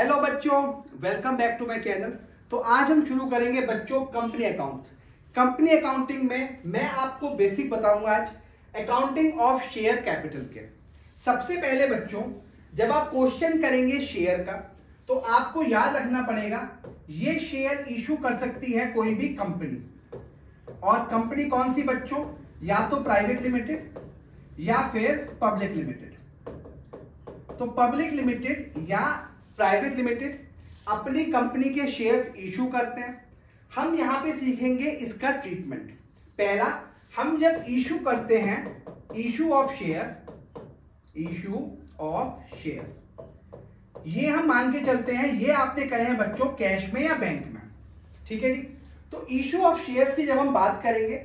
Hello बच्चों, welcome back to my channel. तो आज हम शुरू करेंगे बच्चों कंपनी अकाउंट। कंपनी अकाउंटिंग में मैं आपको बेसिक बताऊंगा आज अकाउंटिंग ऑफ शेयर कैपिटल के। सबसे पहले बच्चों, जब आप क्वेश्चन करेंगे शेयर का तो आपको याद रखना पड़ेगा ये शेयर इशू कर सकती है कोई भी कंपनी। और कंपनी कौन सी बच्चों? या तो प्राइवेट लिमिटेड या फिर पब्लिक लिमिटेड। तो पब्लिक लिमिटेड या प्राइवेट लिमिटेड अपनी कंपनी के शेयर्स इशू करते हैं। हम यहां पे सीखेंगे इसका ट्रीटमेंट। पहला, हम जब इशू करते हैं इशू ऑफ शेयर, ये हम मान के चलते हैं ये आपने करे हैं बच्चों कैश में या बैंक में। ठीक है जी। तो इशू ऑफ शेयर्स की जब हम बात करेंगे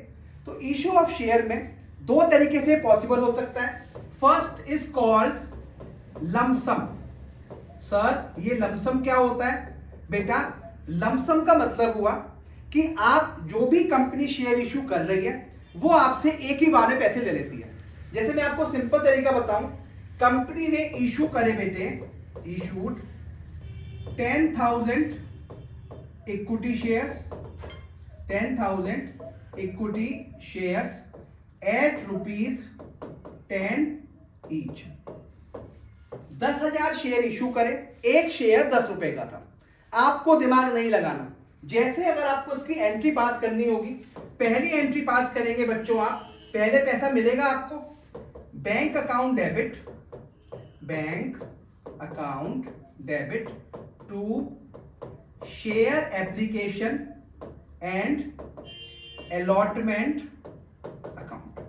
तो इशू ऑफ शेयर में दो तरीके से पॉसिबल हो सकता है। First is called lump sum. Sir ये लमसम क्या होता है? बेटा लमसम का मतलब हुआ कि आप जो भी कंपनी शेयर इशू कर रही है वो आपसे एक ही बार में पैसे ले लेती है। जैसे मैं आपको सिंपल तरीका बताऊं, कंपनी ने इशू करे बेटे, issued 10,000 equity shares, 10,000 equity shares at ₹10 each. 10,000 share issue करे, एक शेयर 10 रुपए का था। आपको दिमाग नहीं लगाना। जैसे अगर आपको इसकी एंट्री पास करनी होगी, पहली एंट्री पास करेंगे बच्चों आप, पहले पैसा मिलेगा आपको bank account debit to share application and allotment account.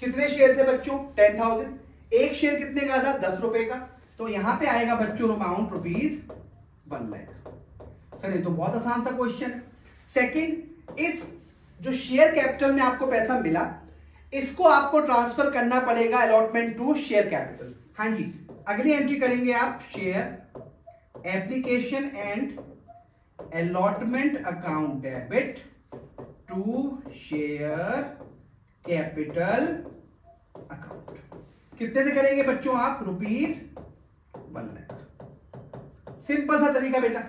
कितने शेयर थे बच्चों? 10,000। एक शेयर कितने का था? 10 रुपए का। तो यहां पे आएगा बच्चों अमाउंट ₹1 लाख। सर ये तो बहुत आसान सा क्वेश्चन है। सेकंड, इस जो शेयर कैपिटल में आपको पैसा मिला इसको आपको ट्रांसफर करना पड़ेगा अलॉटमेंट टू शेयर कैपिटल। हाँ जी, अगली एंट्री करेंगे आप share application and allotment account debit to share capital account. कितने से करेंगे बच्चों आप? ₹1 लाख। सिंपल सा तरीका बेटा।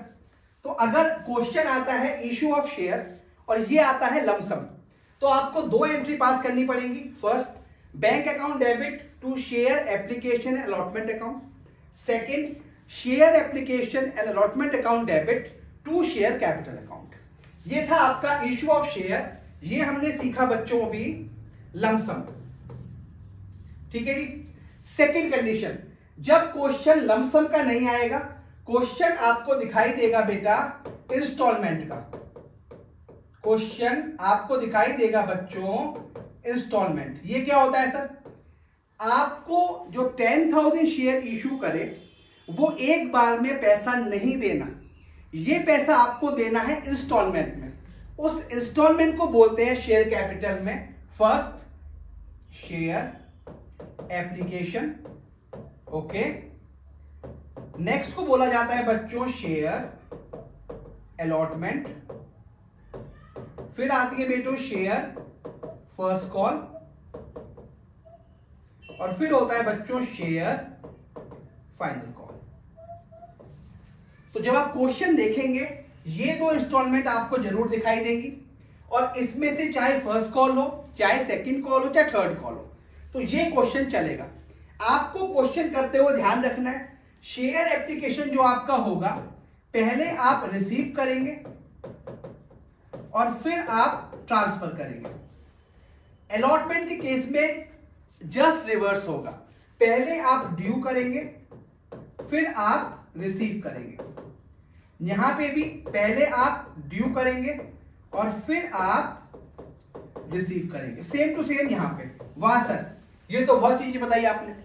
तो अगर क्वेश्चन आता है इशू ऑफ शेयर और ये आता है लमसम, तो आपको दो एंट्री पास करनी पड़ेगी। First, bank account debit to share application allotment account. Second, share application and allotment account debit to share capital account. ये था आपका इशू ऑफ शेयर। ये हमने सीखा बच्चों अभी लमसम। ठीक है जी। सेकंड कंडीशन, जब क्वेश्चन लमसम का नहीं आएगा, क्वेश्चन आपको दिखाई देगा बेटा इंस्टॉलमेंट का। क्वेश्चन आपको दिखाई देगा बच्चों इंस्टॉलमेंट। ये क्या होता है सर? आपको जो 10,000 शेयर इशू करे वो एक बार में पैसा नहीं देना, ये पैसा आपको देना है इंस्टॉलमेंट में। उस इंस्टॉलमेंट को बोलते हैं शेयर कैपिटल में first share application, okay. Next को बोला जाता है बच्चों शेयर अलॉटमेंट। फिर आती है बेटो शेयर फर्स्ट कॉल, और फिर होता है बच्चों शेयर फाइनल कॉल। तो जब आप क्वेश्चन देखेंगे ये दो इंस्टॉलमेंट आपको जरूर दिखाई देंगी, और इसमें से चाहे फर्स्ट कॉल हो, चाहे सेकंड कॉल हो, चाहे थर्ड कॉल हो, तो ये क्वेश्चन चलेगा। आपको क्वेश्चन करते हुए ध्यान रखना है, शेयर एप्लीकेशन जो आपका होगा पहले आप रिसीव करेंगे और फिर आप ट्रांसफर करेंगे। अलॉटमेंट के केस में जस्ट रिवर्स होगा, पहले आप ड्यू करेंगे फिर आप रिसीव करेंगे। यहां पे भी पहले आप ड्यू करेंगे और फिर आप रिसीव करेंगे। सेम टू सेम यहां पे। वाह सर, ये तो बहुत चीजें बताई आपने।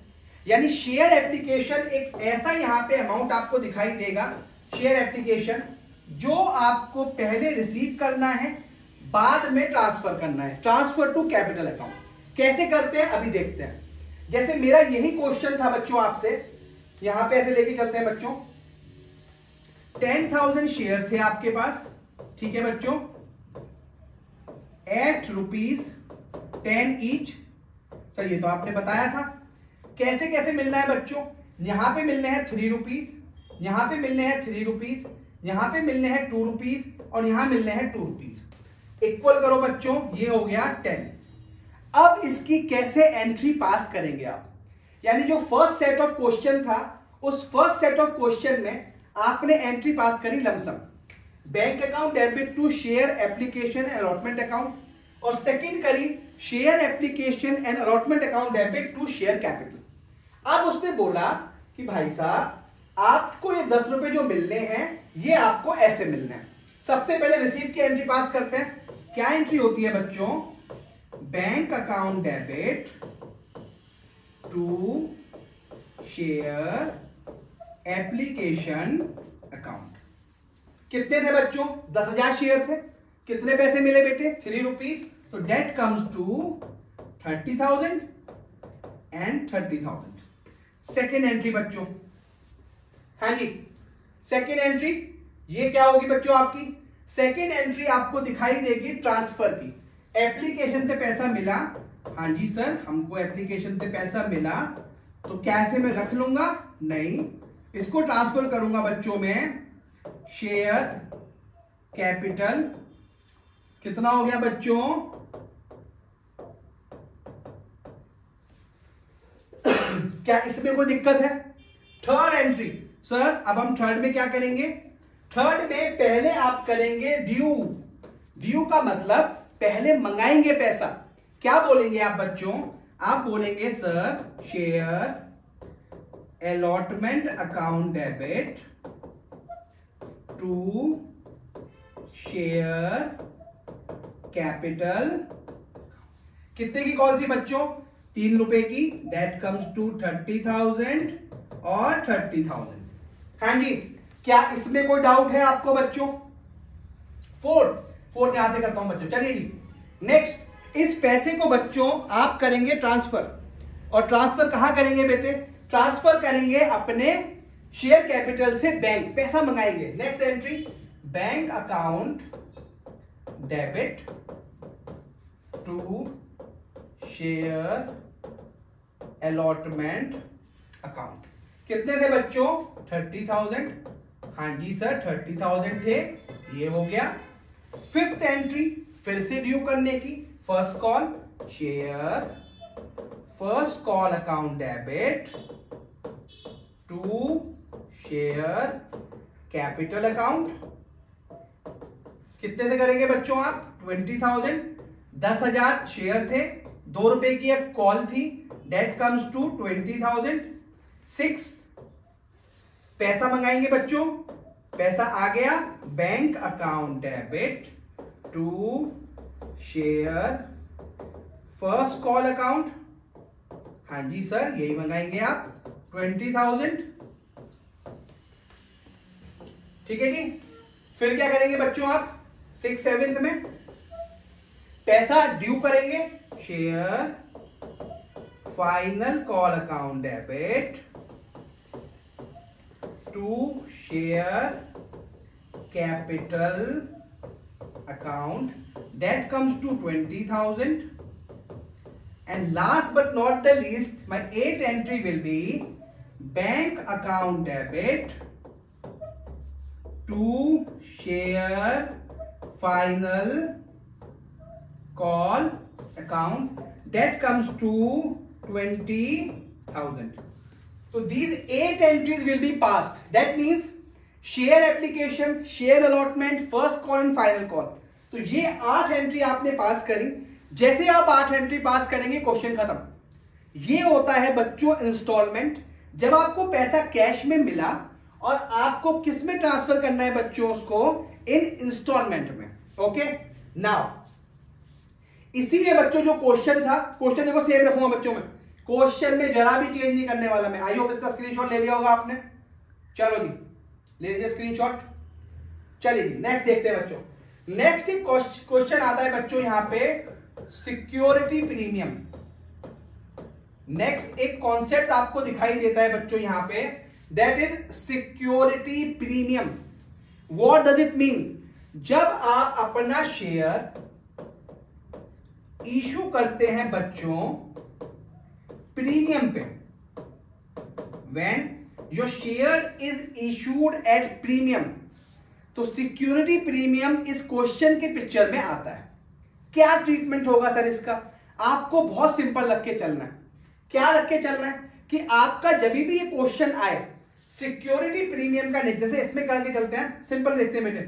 यानी शेयर एप्लीकेशन एक ऐसा यहां पे अमाउंट आपको दिखाई देगा, शेयर एप्लीकेशन, जो आपको पहले रिसीव करना है बाद में ट्रांसफर करना है, ट्रांसफर टू कैपिटल अकाउंट। कैसे करते हैं अभी देखते हैं। जैसे मेरा यही क्वेश्चन था बच्चों आपसे, यहां पे ऐसे लेके चलते हैं बच्चों। 10,000 शेयर थे आपके पास, ठीक है बच्चों, एट ₹10 ईच। सर ये तो आपने बताया था। कैसे कैसे मिलना है बच्चों? यहां पे मिलने हैं ₹3, यहां पे मिलने हैं 3 रुपीज, यहां पे मिलने हैं 2 रुपीज और यहां मिलने हैं 2 रुपीज। इक्वल करो बच्चों, ये हो गया 10। अब इसकी कैसे एंट्री पास करेंगे आप, यानी जो फर्स्ट सेट ऑफ क्वेश्चन था उस फर्स्ट सेट ऑफ क्वेश्चन में आपने एंट्री पास करी lump sum, bank account debit to share application and allotment account, और सेकंड करी share application and allotment account debit to share capital. अब उसने बोला कि भाई साहब आपको ये 10 रुपए जो मिलने हैं ये आपको ऐसे मिलने हैं। सबसे पहले रिसीव की एंट्री पास करते हैं। क्या एंट्री होती है बच्चों, bank account debit to share application account. कितने थे बच्चों, 10,000 शेयर थे, कितने पैसे मिले बेटे, 3 रुपीज, तो that comes to 30,000 and 30,000। Second entry बच्चों, हाँ जी सेकेंड एंट्री ये क्या होगी बच्चों आपकी, सेकेंड एंट्री आपको दिखाई देगी ट्रांसफर की। एप्लीकेशन से पैसा मिला, हाँ जी सर हमको एप्लीकेशन से पैसा मिला, तो कैसे मैं रख लूंगा, नहीं, इसको ट्रांसफर करूंगा बच्चों में शेयर कैपिटल। कितना हो गया बच्चों, क्या इसमें कोई दिक्कत है। थर्ड एंट्री सर, अब हम थर्ड में क्या करेंगे, थर्ड में पहले आप करेंगे ड्यू। ड्यू का मतलब पहले मंगाएंगे पैसा। क्या बोलेंगे आप बच्चों, आप बोलेंगे sir share allotment account debit to share capital. कितने की कॉल थी बच्चों, 3 रुपए की, दैट कम्स टू 30,000 और 30,000। हाँ जी, क्या इसमें कोई डाउट है आपको बच्चों। फोर्थ यहां से करता हूं बच्चों, चलिए जी नेक्स्ट। इस पैसे को बच्चों आप करेंगे ट्रांसफर, और ट्रांसफर कहां करेंगे बेटे, ट्रांसफर करेंगे अपने शेयर कैपिटल से बैंक, पैसा मंगाएंगे। Next entry, bank account debit to share allotment account. कितने थे बच्चों, 30,000, हाँ जी सर 30,000 थे, ये हो गया। फिफ्थ एंट्री फिर से ड्यू करने की, first call share first call account debit to share capital account. कितने से करेंगे बच्चों आप, 20,000, 10,000 शेयर थे, 2 रुपए की एक कॉल थी, डेट कम्स टू 20,000। 6 पैसा मंगाएंगे बच्चों, पैसा आ गया, bank account debit to share first call account, हाँ जी सर यही मंगाएंगे आप 20,000। ठीक है जी, फिर क्या करेंगे बच्चों आप 6 7 में पैसा ड्यू करेंगे, share final call account debit to share capital account, that comes to 20,000. And last but not the least, my 8th entry will be bank account debit to share final call account, that comes to 20,000. So these 8 entries will be passed. That means share application, share allotment, first call and final call. तो ये 8 entry आपने पास करी। जैसे आप 8 entry पास करेंगे question खत्म। ये होता है बच्चों इंस्टॉलमेंट, जब आपको पैसा कैश में मिला और आपको किस में ट्रांसफर करना है बच्चों, उसको इन इंस्टॉलमेंट में। ओके नाउ इसीलिए बच्चों जो क्वेश्चन था, क्वेश्चन देखो सेम रखूंगा बच्चों में, क्वेश्चन में जरा भी चेंज नहीं करने वाला मैं। आई होप इसका स्क्रीनशॉट ले लिया होगा आपने। चलो जी ले लीजिए स्क्रीनशॉट। चलिए नेक्स्ट देखते हैं बच्चों। नेक्स्ट क्वेश्चन आता है बच्चों यहां पे सिक्योरिटी प्रीमियम। नेक्स्ट एक कॉन्सेप्ट आपको दिखाई देता है बच्चों यहां पे, that is security premium. What does it mean, जब आप अपना शेयर इशू करते हैं बच्चों प्रीमियम पे, when your share is issued at premium. तो सिक्योरिटी प्रीमियम इस क्वेश्चन के पिक्चर में आता है। क्या ट्रीटमेंट होगा सर इसका? आपको बहुत सिंपल रख के चलना है। क्या रख के चलना है कि आपका जब भी ये क्वेश्चन आए सिक्योरिटी प्रीमियम का नहीं, जैसे इसमें करके चलते हैं, सिंपल देखते हैं बेटे।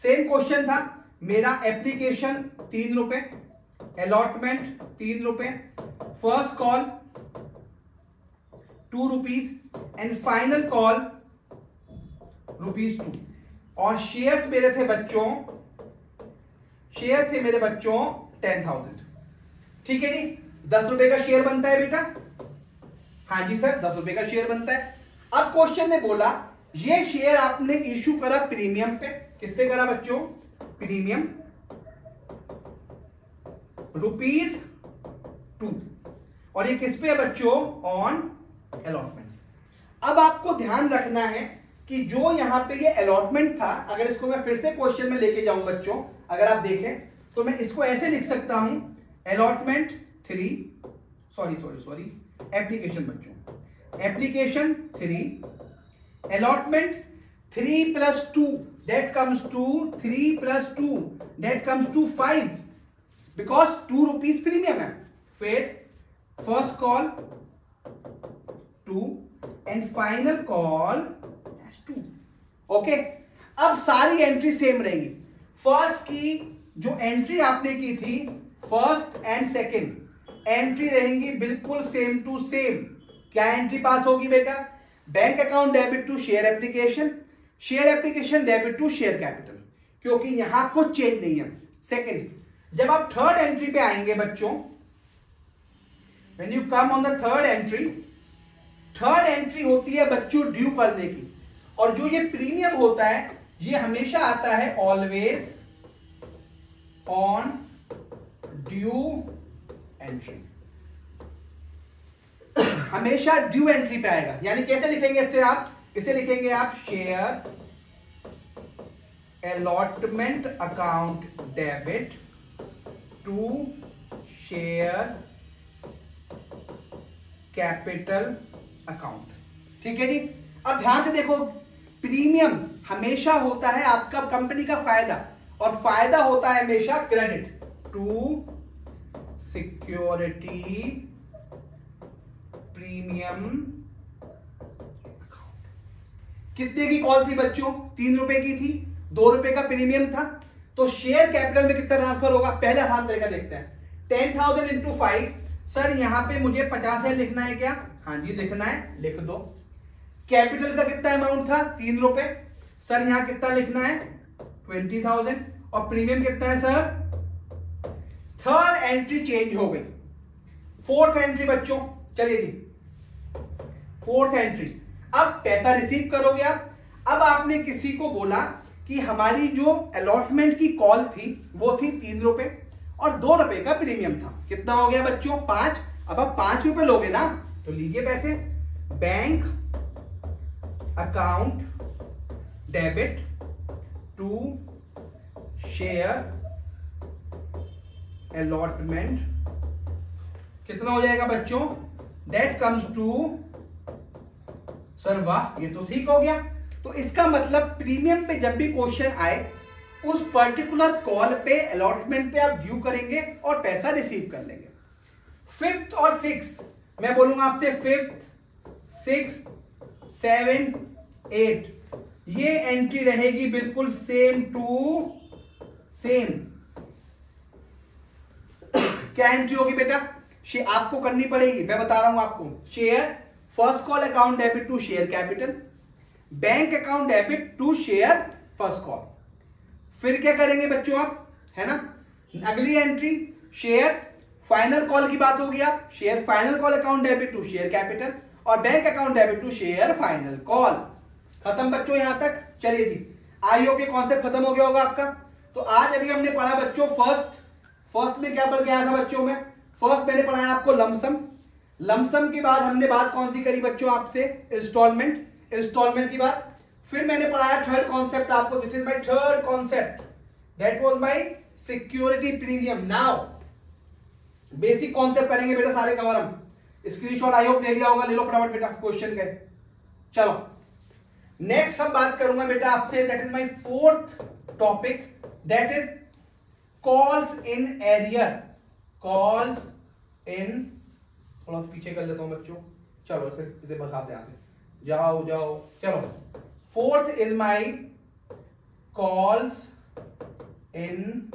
सेम क्वेश्चन था मेरा, एप्लीकेशन 3 रुपए, अलॉटमेंट 3 रुपए, first call 2 rupees and final call ₹2। और शेयर्स मेरे थे बच्चों, शेयर थे मेरे बच्चों 10,000। ठीक है जी, 10 रुपए का शेयर बनता है बेटा। हाँ जी सर, 10 रुपए का शेयर बनता है। अब क्वेश्चन ने बोला ये शेयर आपने इशू करा प्रीमियम पे। किस पे करा बच्चों? प्रीमियम, ₹2। और ये किस पे है बच्चों? On allotment. अब आपको ध्यान रखना है कि जो यहां पे ये अलॉटमेंट था, अगर इसको मैं फिर से क्वेश्चन में लेके जाऊं बच्चों, अगर आप देखें तो मैं इसको ऐसे लिख सकता हूं, अलॉटमेंट 3, सॉरी एप्लीकेशन बच्चों, application 3, allotment 3 + 2 that comes to 3 + 2 that comes to 5 because 2 rupees premium है। फिर first call 2 and final call 2। Okay, अब सारी एंट्री सेम रहेंगी। फर्स्ट की जो एंट्री आपने की थी, फर्स्ट एंड सेकंड एंट्री रहेंगी बिल्कुल सेम टू सेम। क्या एंट्री पास होगी बेटा? Bank account debit to share application, share application debit to share capital, क्योंकि यहां कुछ चेंज नहीं है। सेकंड, जब आप थर्ड एंट्री पे आएंगे बच्चों, when you come on the third entry होती है बच्चों ड्यू करने की। और जो ये प्रीमियम होता है ये हमेशा आता है ऑलवेज ऑन ड्यू एंट्री, हमेशा ड्यू एंट्री पे आएगा। यानी कैसे लिखेंगे इसे आप? इसे लिखेंगे आप share allotment account debit to share capital account. ठीक है जी। अब ध्यान से देखो, प्रीमियम हमेशा होता है आपका कंपनी का फायदा, और फायदा होता है हमेशा credit to security premium account. कितने की कॉल थी बच्चों? 3 रुपए की थी, 2 रुपए का प्रीमियम था। तो शेयर कैपिटल में कितना ट्रांसफर होगा? पहले आसान तरीका देखते हैं। 10,000 इंटू 5। सर यहां पे मुझे 50,000 लिखना है क्या? हाँ जी लिखना है, लिख दो। कैपिटल का कितना अमाउंट था? 3 रुपए। सर यहां कितना लिखना है? 20,000। और प्रीमियम कितना है सर? थर्ड एंट्री चेंज हो गई। फोर्थ एंट्री बच्चों, चलिए जी, फोर्थ एंट्री। अब पैसा रिसीव करोगे आप। अब आपने किसी को बोला कि हमारी जो अलॉटमेंट की कॉल थी वो थी 3 रुपए और 2 रुपए का प्रीमियम था। कितना हो गया बच्चों? 5। अब आप 5 रुपए लोगे ना, तो लीजिए पैसे। Bank account debit to share allotment, कितना हो जाएगा बच्चों? डेट कम्स टू, सर वाह ये तो ठीक हो गया। तो इसका मतलब प्रीमियम पे जब भी क्वेश्चन आए उस पर्टिकुलर कॉल पे, अलॉटमेंट पे आप ड्यू करेंगे और पैसा रिसीव कर लेंगे। फिफ्थ और सिक्स, मैं बोलूंगा आपसे फिफ्थ, सिक्स, 7, 8, ये एंट्री रहेगी बिल्कुल सेम टू सेम। क्या एंट्री होगी बेटा? आपको करनी पड़ेगी, मैं बता रहा हूं आपको। Share first call account debit to share capital, bank account debit to share first call. फिर क्या करेंगे बच्चों आप, है ना? अगली एंट्री शेयर फाइनल कॉल की बात होगी। आप share final call account debit to share capital और bank account debit to share final call. खत्म बच्चों यहां तक? चलिए जी, आई होप ये कॉन्सेप्ट खत्म हो गया होगा आपका। तो आज अभी हमने पढ़ा बच्चों फर्स्ट में क्या पढ़ के आया था बच्चों में? फर्स्ट मैंने पढ़ाया आपको लमसम के बाद हमने बात कौन सी करी बच्चों आपसे? इंस्टॉलमेंट की बात। फिर मैंने पढ़ाया थर्ड कॉन्सेप्ट आपको, this is my third concept, that was my security premium. Now basic concept करेंगे बेटा सारे कवर हम। स्क्रीनशॉट आई होप ले लिया होगा, ले लो फटाफट बेटा क्वेश्चन के। चलो नेक्स्ट हम बात करूंगा बेटा आपसे, that is my fourth topic, that is calls in arrear. Calls in, थोड़ा पीछे कर लेता हूं बच्चों, चलो इसे भगाते हैं, जाओ जाओ, चलो fourth is my calls in.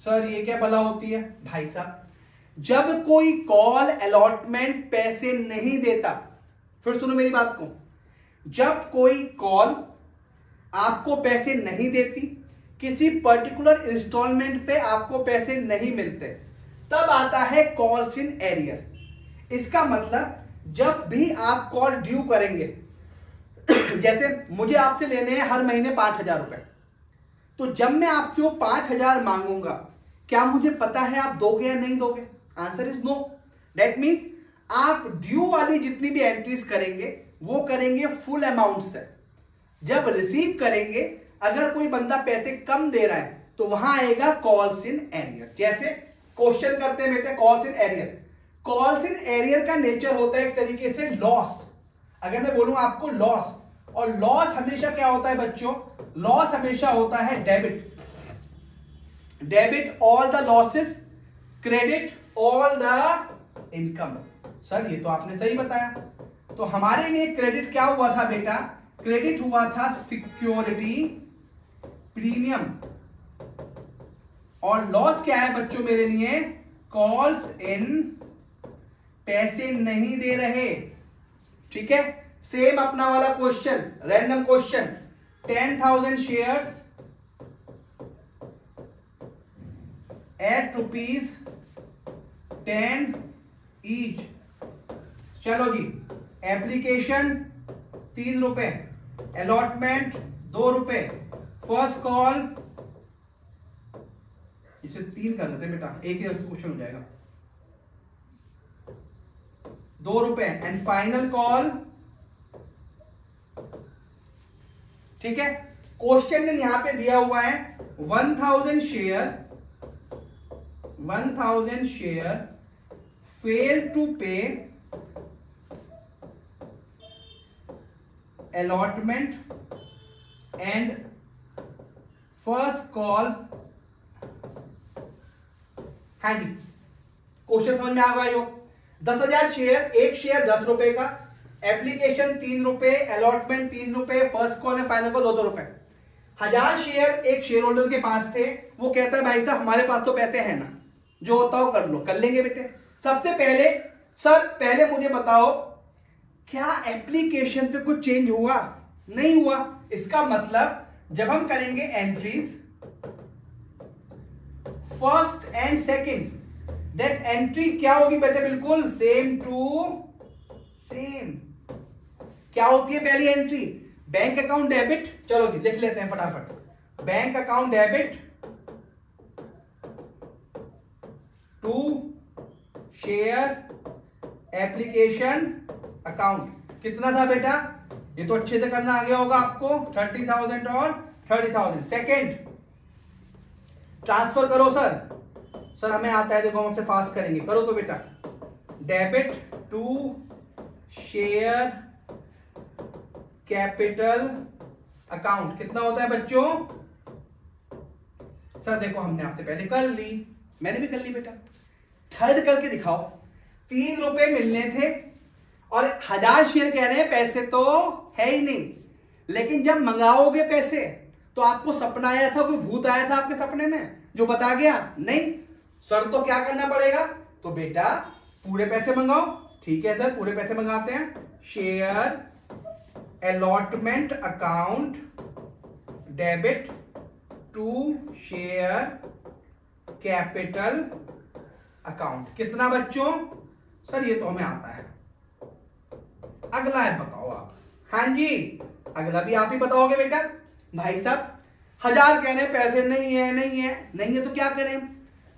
Sir ये क्या भला होती है भाई साहब? जब कोई कॉल अलॉटमेंट पैसे नहीं देता, फिर सुनो मेरी बात को, जब कोई कॉल आपको पैसे नहीं देती, किसी पर्टिकुलर इंस्टॉलमेंट पे आपको पैसे नहीं मिलते, तब आता है कॉल्स इन एरियर। इसका मतलब जब भी आप कॉल ड्यू करेंगे, जैसे मुझे आपसे लेने हैं हर महीने 5,000 रुपए, तो जब मैं आपसे वो 5,000 मांगूंगा, क्या मुझे पता है आप दोगे या नहीं दोगे? Answer is no. That means आप ड्यू वाली जितनी भी एंट्रीज करेंगे वो करेंगे फुल अमाउंट से। जब रिसीव करेंगे, अगर कोई बंदा पैसे कम दे रहा है तो वहां आएगा कॉल्स इन एरियर। जैसे क्वेश्चन करते हैं बेटे calls in arrear. Calls in arrear का नेचर होता है एक तरीके से लॉस। अगर मैं बोलूं आपको लॉस, और लॉस हमेशा क्या होता है बच्चों? लॉस हमेशा होता है debit. Debit all the losses, credit all the income. Sir ये तो आपने सही बताया। तो हमारे लिए क्रेडिट क्या हुआ था बेटा? क्रेडिट हुआ था सिक्योरिटी प्रीमियम, और लॉस क्या है बच्चों मेरे लिए? कॉल्स इन, पैसे नहीं दे रहे। ठीक है, सेम अपना वाला question, random question, 10,000 shares at ₹10 each. चलो जी, एप्लीकेशन 3 रुपए, अलॉटमेंट 2 रुपए, फर्स्ट कॉल, इसे 3 कर देते हैं बेटा, एक ही क्वेश्चन हो जाएगा, 2 रुपए, एंड फाइनल कॉल। ठीक है, क्वेश्चन ने यहां पे दिया हुआ है 1,000 शेयर फेल टू पे allotment and first call। हाँ जी, क्वेश्चन समझ में आ गया? 10,000 शेयर, एक शेयर 10 रुपए का, एप्लीकेशन 3 रुपए, अलॉटमेंट 3 रुपए, फर्स्ट कॉल है, फाइनल कॉल 2 रुपए। 1,000 शेयर एक शेयर होल्डर के पास थे, वो कहता है भाई साहब हमारे पास तो पैसे हैं ना, जो होता हो कर लो। कर लेंगे बेटे। सबसे पहले सर पहले मुझे बताओ, क्या एप्लीकेशन पे कुछ चेंज हुआ? नहीं हुआ। इसका मतलब जब हम करेंगे entries first and second, that entry क्या होगी बेटे? बिल्कुल सेम टू सेम। क्या होती है पहली एंट्री? Bank account debit. चलो जी देख लेते हैं फटाफट। Bank account debit to share application account. कितना था बेटा? ये तो अच्छे से करना आ गया होगा आपको, 30,000 और 30,000। सेकेंड ट्रांसफर करो सर। सर हमें आता है, देखो हम आपसे फास्ट करेंगे, करो तो बेटा। Debit to share capital account. कितना होता है बच्चों? सर देखो हमने आपसे पहले कर ली, मैंने भी कर ली बेटा। थर्ड करके दिखाओ। 3 रुपए मिलने थे और 1,000 शेयर कह रहे हैं, पैसे तो है ही नहीं। लेकिन जब मंगाओगे पैसे तो आपको सपना आया था, कोई भूत आया था आपके सपने में जो बता गया? नहीं। सर तो क्या करना पड़ेगा? तो बेटा पूरे पैसे मंगाओ। ठीक है सर, पूरे पैसे मंगाते हैं। Share allotment account debit to share capital account. कितना बच्चों? सर ये तो हमें आता है। अगला है, बताओ आप। हाँ जी, अगला भी आप ही बताओगे बेटा। भाई साहब 1,000 कह रहे हैं, पैसे नहीं है, नहीं है, नहीं है तो क्या करें?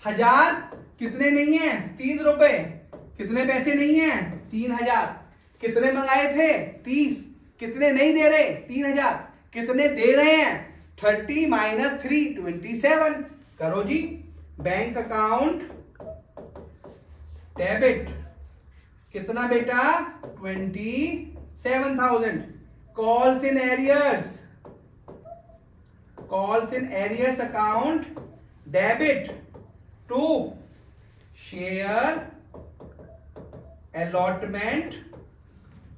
1,000 कितने नहीं है? 3 रुपए। कितने पैसे नहीं है? 3,000। कितने मंगाए थे? 30। कितने नहीं दे रहे? 3,000। कितने दे रहे हैं? 30 - 3 27। करो जी। बैंक अकाउंट डेबिट कितना बेटा 27,000। Calls in arrears account debit to share allotment.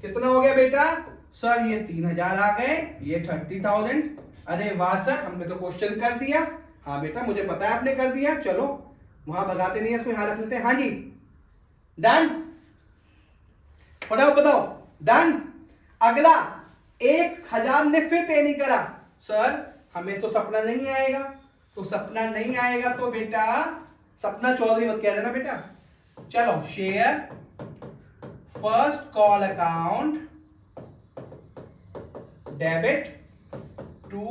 कितना हो गया बेटा सर? ये 3,000 आ गए, ये 30,000। अरे वाह सर, हमने तो क्वेश्चन कर दिया। हाँ बेटा मुझे पता है आपने कर दिया। चलो वहां भगाते नहीं है, इसको यहां रख लेते हैं। हाँ जी डन, फटाफट बताओ। डन। अगला 1,000 ने फिर पे नहीं करा। सर हमें तो सपना नहीं आएगा। तो सपना नहीं आएगा तो बेटा सपना चौधरी मत कह देना बेटा। चलो share first call account debit to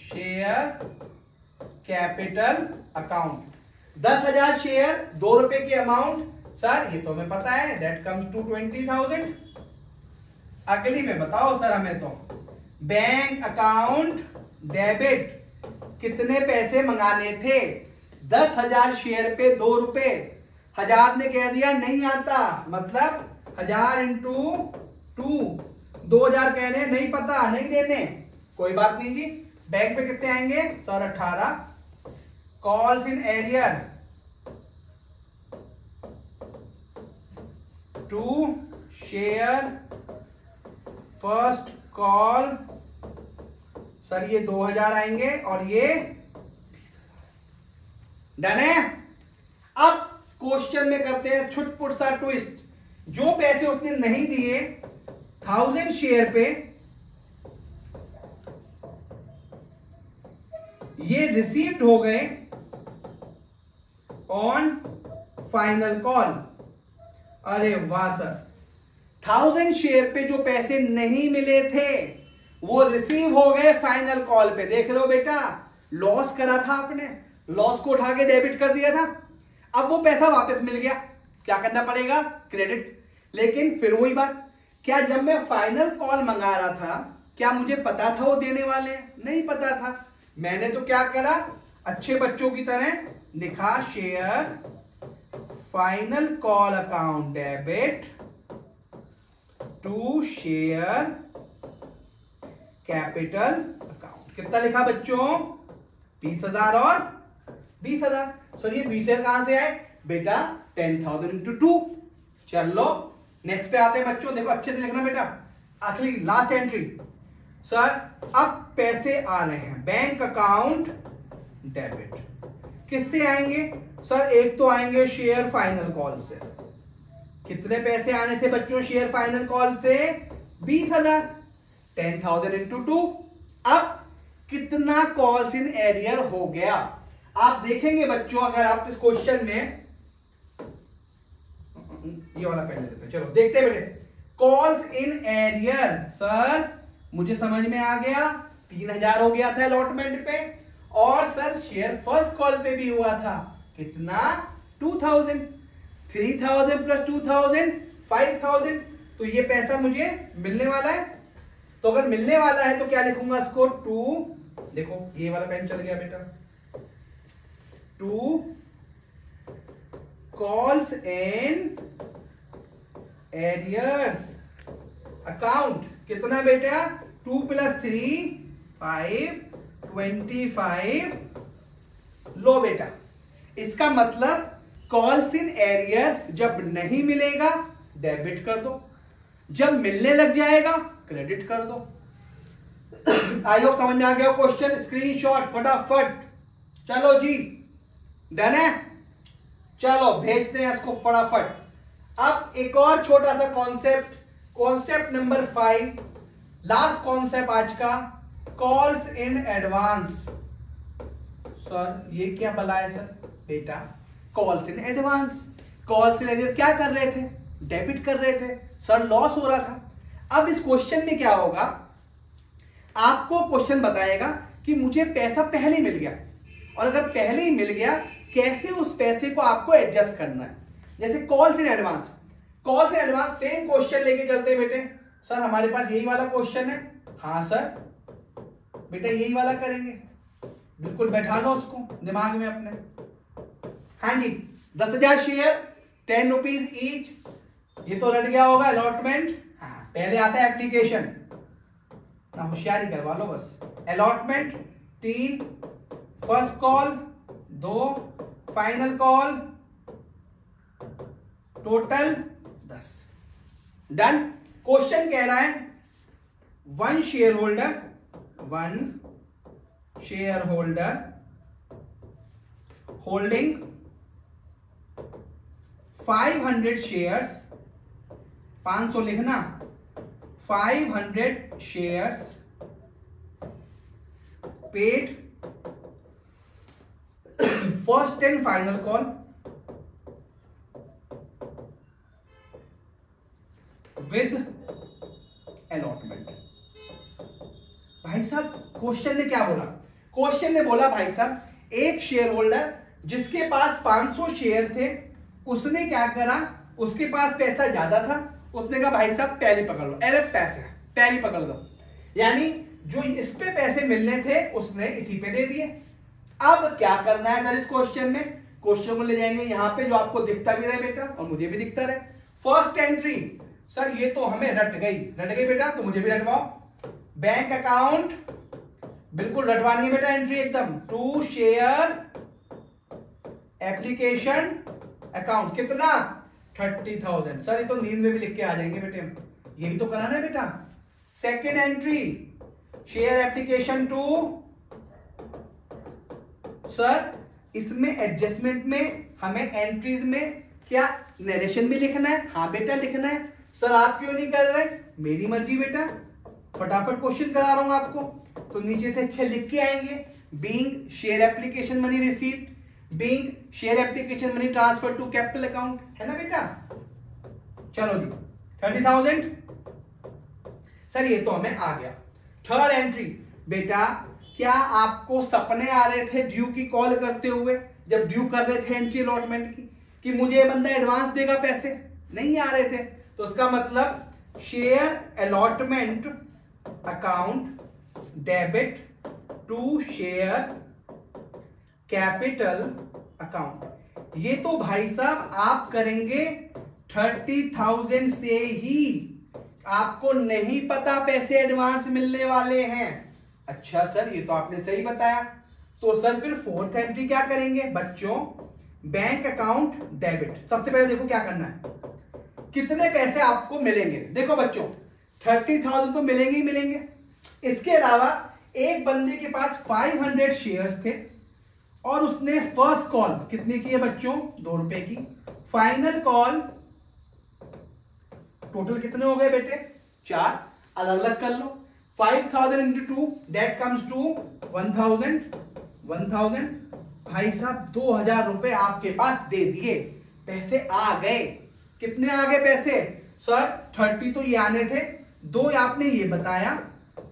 share capital account. 10,000 share, 2 रुपए की अमाउंट। सर ये तो हमें पता है, दैट कम्स टू 20,000। अगली में बताओ सर हमें तो। बैंक अकाउंट डेबिट, कितने पैसे मंगाने थे? 10,000 शेयर पे 2 रुपए। 1000 ने कह दिया नहीं आता, मतलब 1000 इंटू 2, 2,000 कह रहे हैं नहीं पता, नहीं देने। कोई बात नहीं जी। बैंक पे कितने आएंगे sir? 18। Calls in arrear to share first call. Sir ये 2,000 आएंगे और ये 20,000। डन है। अब क्वेश्चन में करते हैं छुटपुट सा ट्विस्ट। जो पैसे उसने नहीं दिए 1000 शेयर पे, ये रिसीव्ड हो गए ऑन फाइनल कॉल। अरे वाह सर, 1000 शेयर पे जो पैसे नहीं मिले थे वो रिसीव हो गए फाइनल कॉल पे। देख रहे हो बेटा, लॉस करा था आपने, लॉस को उठा के डेबिट कर दिया था। अब वो पैसा वापस मिल गया, क्या करना पड़ेगा? क्रेडिट। लेकिन फिर वही बात, क्या जब मैं फाइनल कॉल मंगा रहा था क्या मुझे पता था वो देने वाले हैं? नहीं पता था। मैंने तो क्या करा, अच्छे बच्चों की तरह लिखा share final call account debit to share capital account. कितना लिखा बच्चों? 20,000 और 20,000। सर ये 20,000 कहां से आए बेटा? 10,000 इंटू 2। चलो नेक्स्ट पे आते हैं बच्चों। देखो अच्छे से लिखना बेटा। आखिरी लास्ट एंट्री। सर अब पैसे आ रहे हैं बैंक अकाउंट डेबिट। किससे आएंगे? सर एक तो आएंगे शेयर फाइनल कॉल से। कितने पैसे आने थे बच्चों शेयर फाइनल कॉल से? 20,000। 10,000 इंटू 2। अब कितना कॉल्स इन एरियर हो गया? आप देखेंगे बच्चों, अगर आप इस क्वेश्चन में ये वाला पेन ले लेते हैं। चलो देखते हैं बेटे। कॉल्स इन एरियर, सर मुझे समझ में आ गया, 3,000 हो गया था अलॉटमेंट पे, और सर शेयर फर्स्ट कॉल पे भी हुआ था। कितना? 2,000। 3,000 प्लस 2,000 5,000। तो ये पैसा मुझे मिलने वाला है। तो अगर मिलने वाला है तो क्या लिखूंगा इसको? 2, देखो ये वाला पेन चल गया बेटा, 2 कॉल्स इन एरियर्स अकाउंट। कितना बेटा? 2 + 3 5 25। लो बेटा, इसका मतलब कॉल्स इन एरियर जब नहीं मिलेगा डेबिट कर दो, जब मिलने लग जाएगा क्रेडिट कर दो। आई होप समझ में आ गया क्वेश्चन। स्क्रीनशॉट फटाफट। चलो जी डन है। चलो भेजते हैं इसको फटाफट। अब एक और छोटा सा concept, concept number 5, last concept आज का, कॉल्स इन एडवांस। सर ये क्या बला है सर? बेटा calls in advance. Calls in advance क्या कर रहे थे? डेबिट कर रहे थे सर, लॉस हो रहा था। अब इस क्वेश्चन में क्या होगा, आपको क्वेश्चन बताएगा कि मुझे पैसा पहले ही मिल गया, और अगर पहले ही मिल गया कैसे उस पैसे को आपको एडजस्ट करना है। जैसे calls in advance, calls in advance same question लेके चलते हैं बेटे। सर हमारे पास यही वाला क्वेश्चन है। हाँ सर बेटा यही वाला करेंगे, बिल्कुल बैठा लो उसको दिमाग में अपने। हाँ जी 10,000 शेयर 10 रुपीज ईच, ये तो रट गया होगा अलॉटमेंट। हाँ, पहले आता है एप्लीकेशन ना, होशियारी करवा लो बस। Allotment 3, first call 2, final call total 10। Done. Question कह रहा है one share holder holding 500 shares, 500 लिखना, 500 shares paid first and final call with allotment. भाई साहब क्वेश्चन ने क्या बोला? क्वेश्चन ने बोला भाई साहब एक शेयर होल्डर जिसके पास 500 शेयर थे, उसने क्या करा, उसके पास पैसा ज्यादा था, उसने कहा भाई साहब पहले पकड़ लो, पैसे पहले पकड़ दो, यानी जो इस पे पैसे मिलने थे उसने इसी पे दे दिए। अब क्या करना है सर इस क्वेश्चन में? क्वेश्चन को ले जाएंगे यहां पे जो आपको दिखता भी रहे बेटा और मुझे भी दिखता रहे। फर्स्ट एंट्री सर ये तो हमें रट गई बेटा, तो मुझे भी रटवाओ। बैंक अकाउंट बिल्कुल रटवानी है बेटा एंट्री एकदम। टू शेयर एप्लीकेशन अकाउंट कितना? 30,000। सर ये तो नींद में भी लिख के आ जाएंगे बेटे, यही तो कराना है बेटा। Second entry share application to, sir इसमें एडजस्टमेंट में हमें एंट्रीज में क्या नरेशन भी लिखना है? हाँ बेटा लिखना है। सर आप क्यों नहीं कर रहे? मेरी मर्जी बेटा, फटाफट क्वेश्चन करा रहा हूं आपको। तो नीचे से अच्छे लिख के आएंगे, being share application money received, being share application money transfer to capital account, है ना बेटा। चलो जी 30,000। सर ये तो हमें आ गया। थर्ड एंट्री बेटा, क्या आपको सपने आ रहे थे ड्यू की कॉल करते हुए, जब ड्यू कर रहे थे एंट्री अलॉटमेंट की, कि मुझे ये बंदा एडवांस देगा पैसे? नहीं आ रहे थे, तो उसका मतलब share allotment account debit to share capital account. ये तो भाई साहब आप करेंगे 30,000 से ही, आपको नहीं पता पैसे एडवांस मिलने वाले हैं। अच्छा सर ये तो आपने सही बताया। तो सर फिर फोर्थ एंट्री क्या करेंगे बच्चों? Bank account debit. सबसे पहले देखो क्या करना है, कितने पैसे आपको मिलेंगे। देखो बच्चों 30,000 तो मिलेंगे ही मिलेंगे। इसके अलावा एक बंदे के पास 500 शेयर्स थे और उसने फर्स्ट कॉल कितने की है बच्चों? 2 रुपए की। फाइनल कॉल टोटल कितने हो गए बेटे? 4। अलग अलग कर लो। 5,000 into 2 that comes to 1,000। भाई साहब 2,000 रुपए आपके पास दे दिए, पैसे आ गए। कितने आ गए पैसे? सर 30 तो ये आने थे, 2 आपने ये बताया,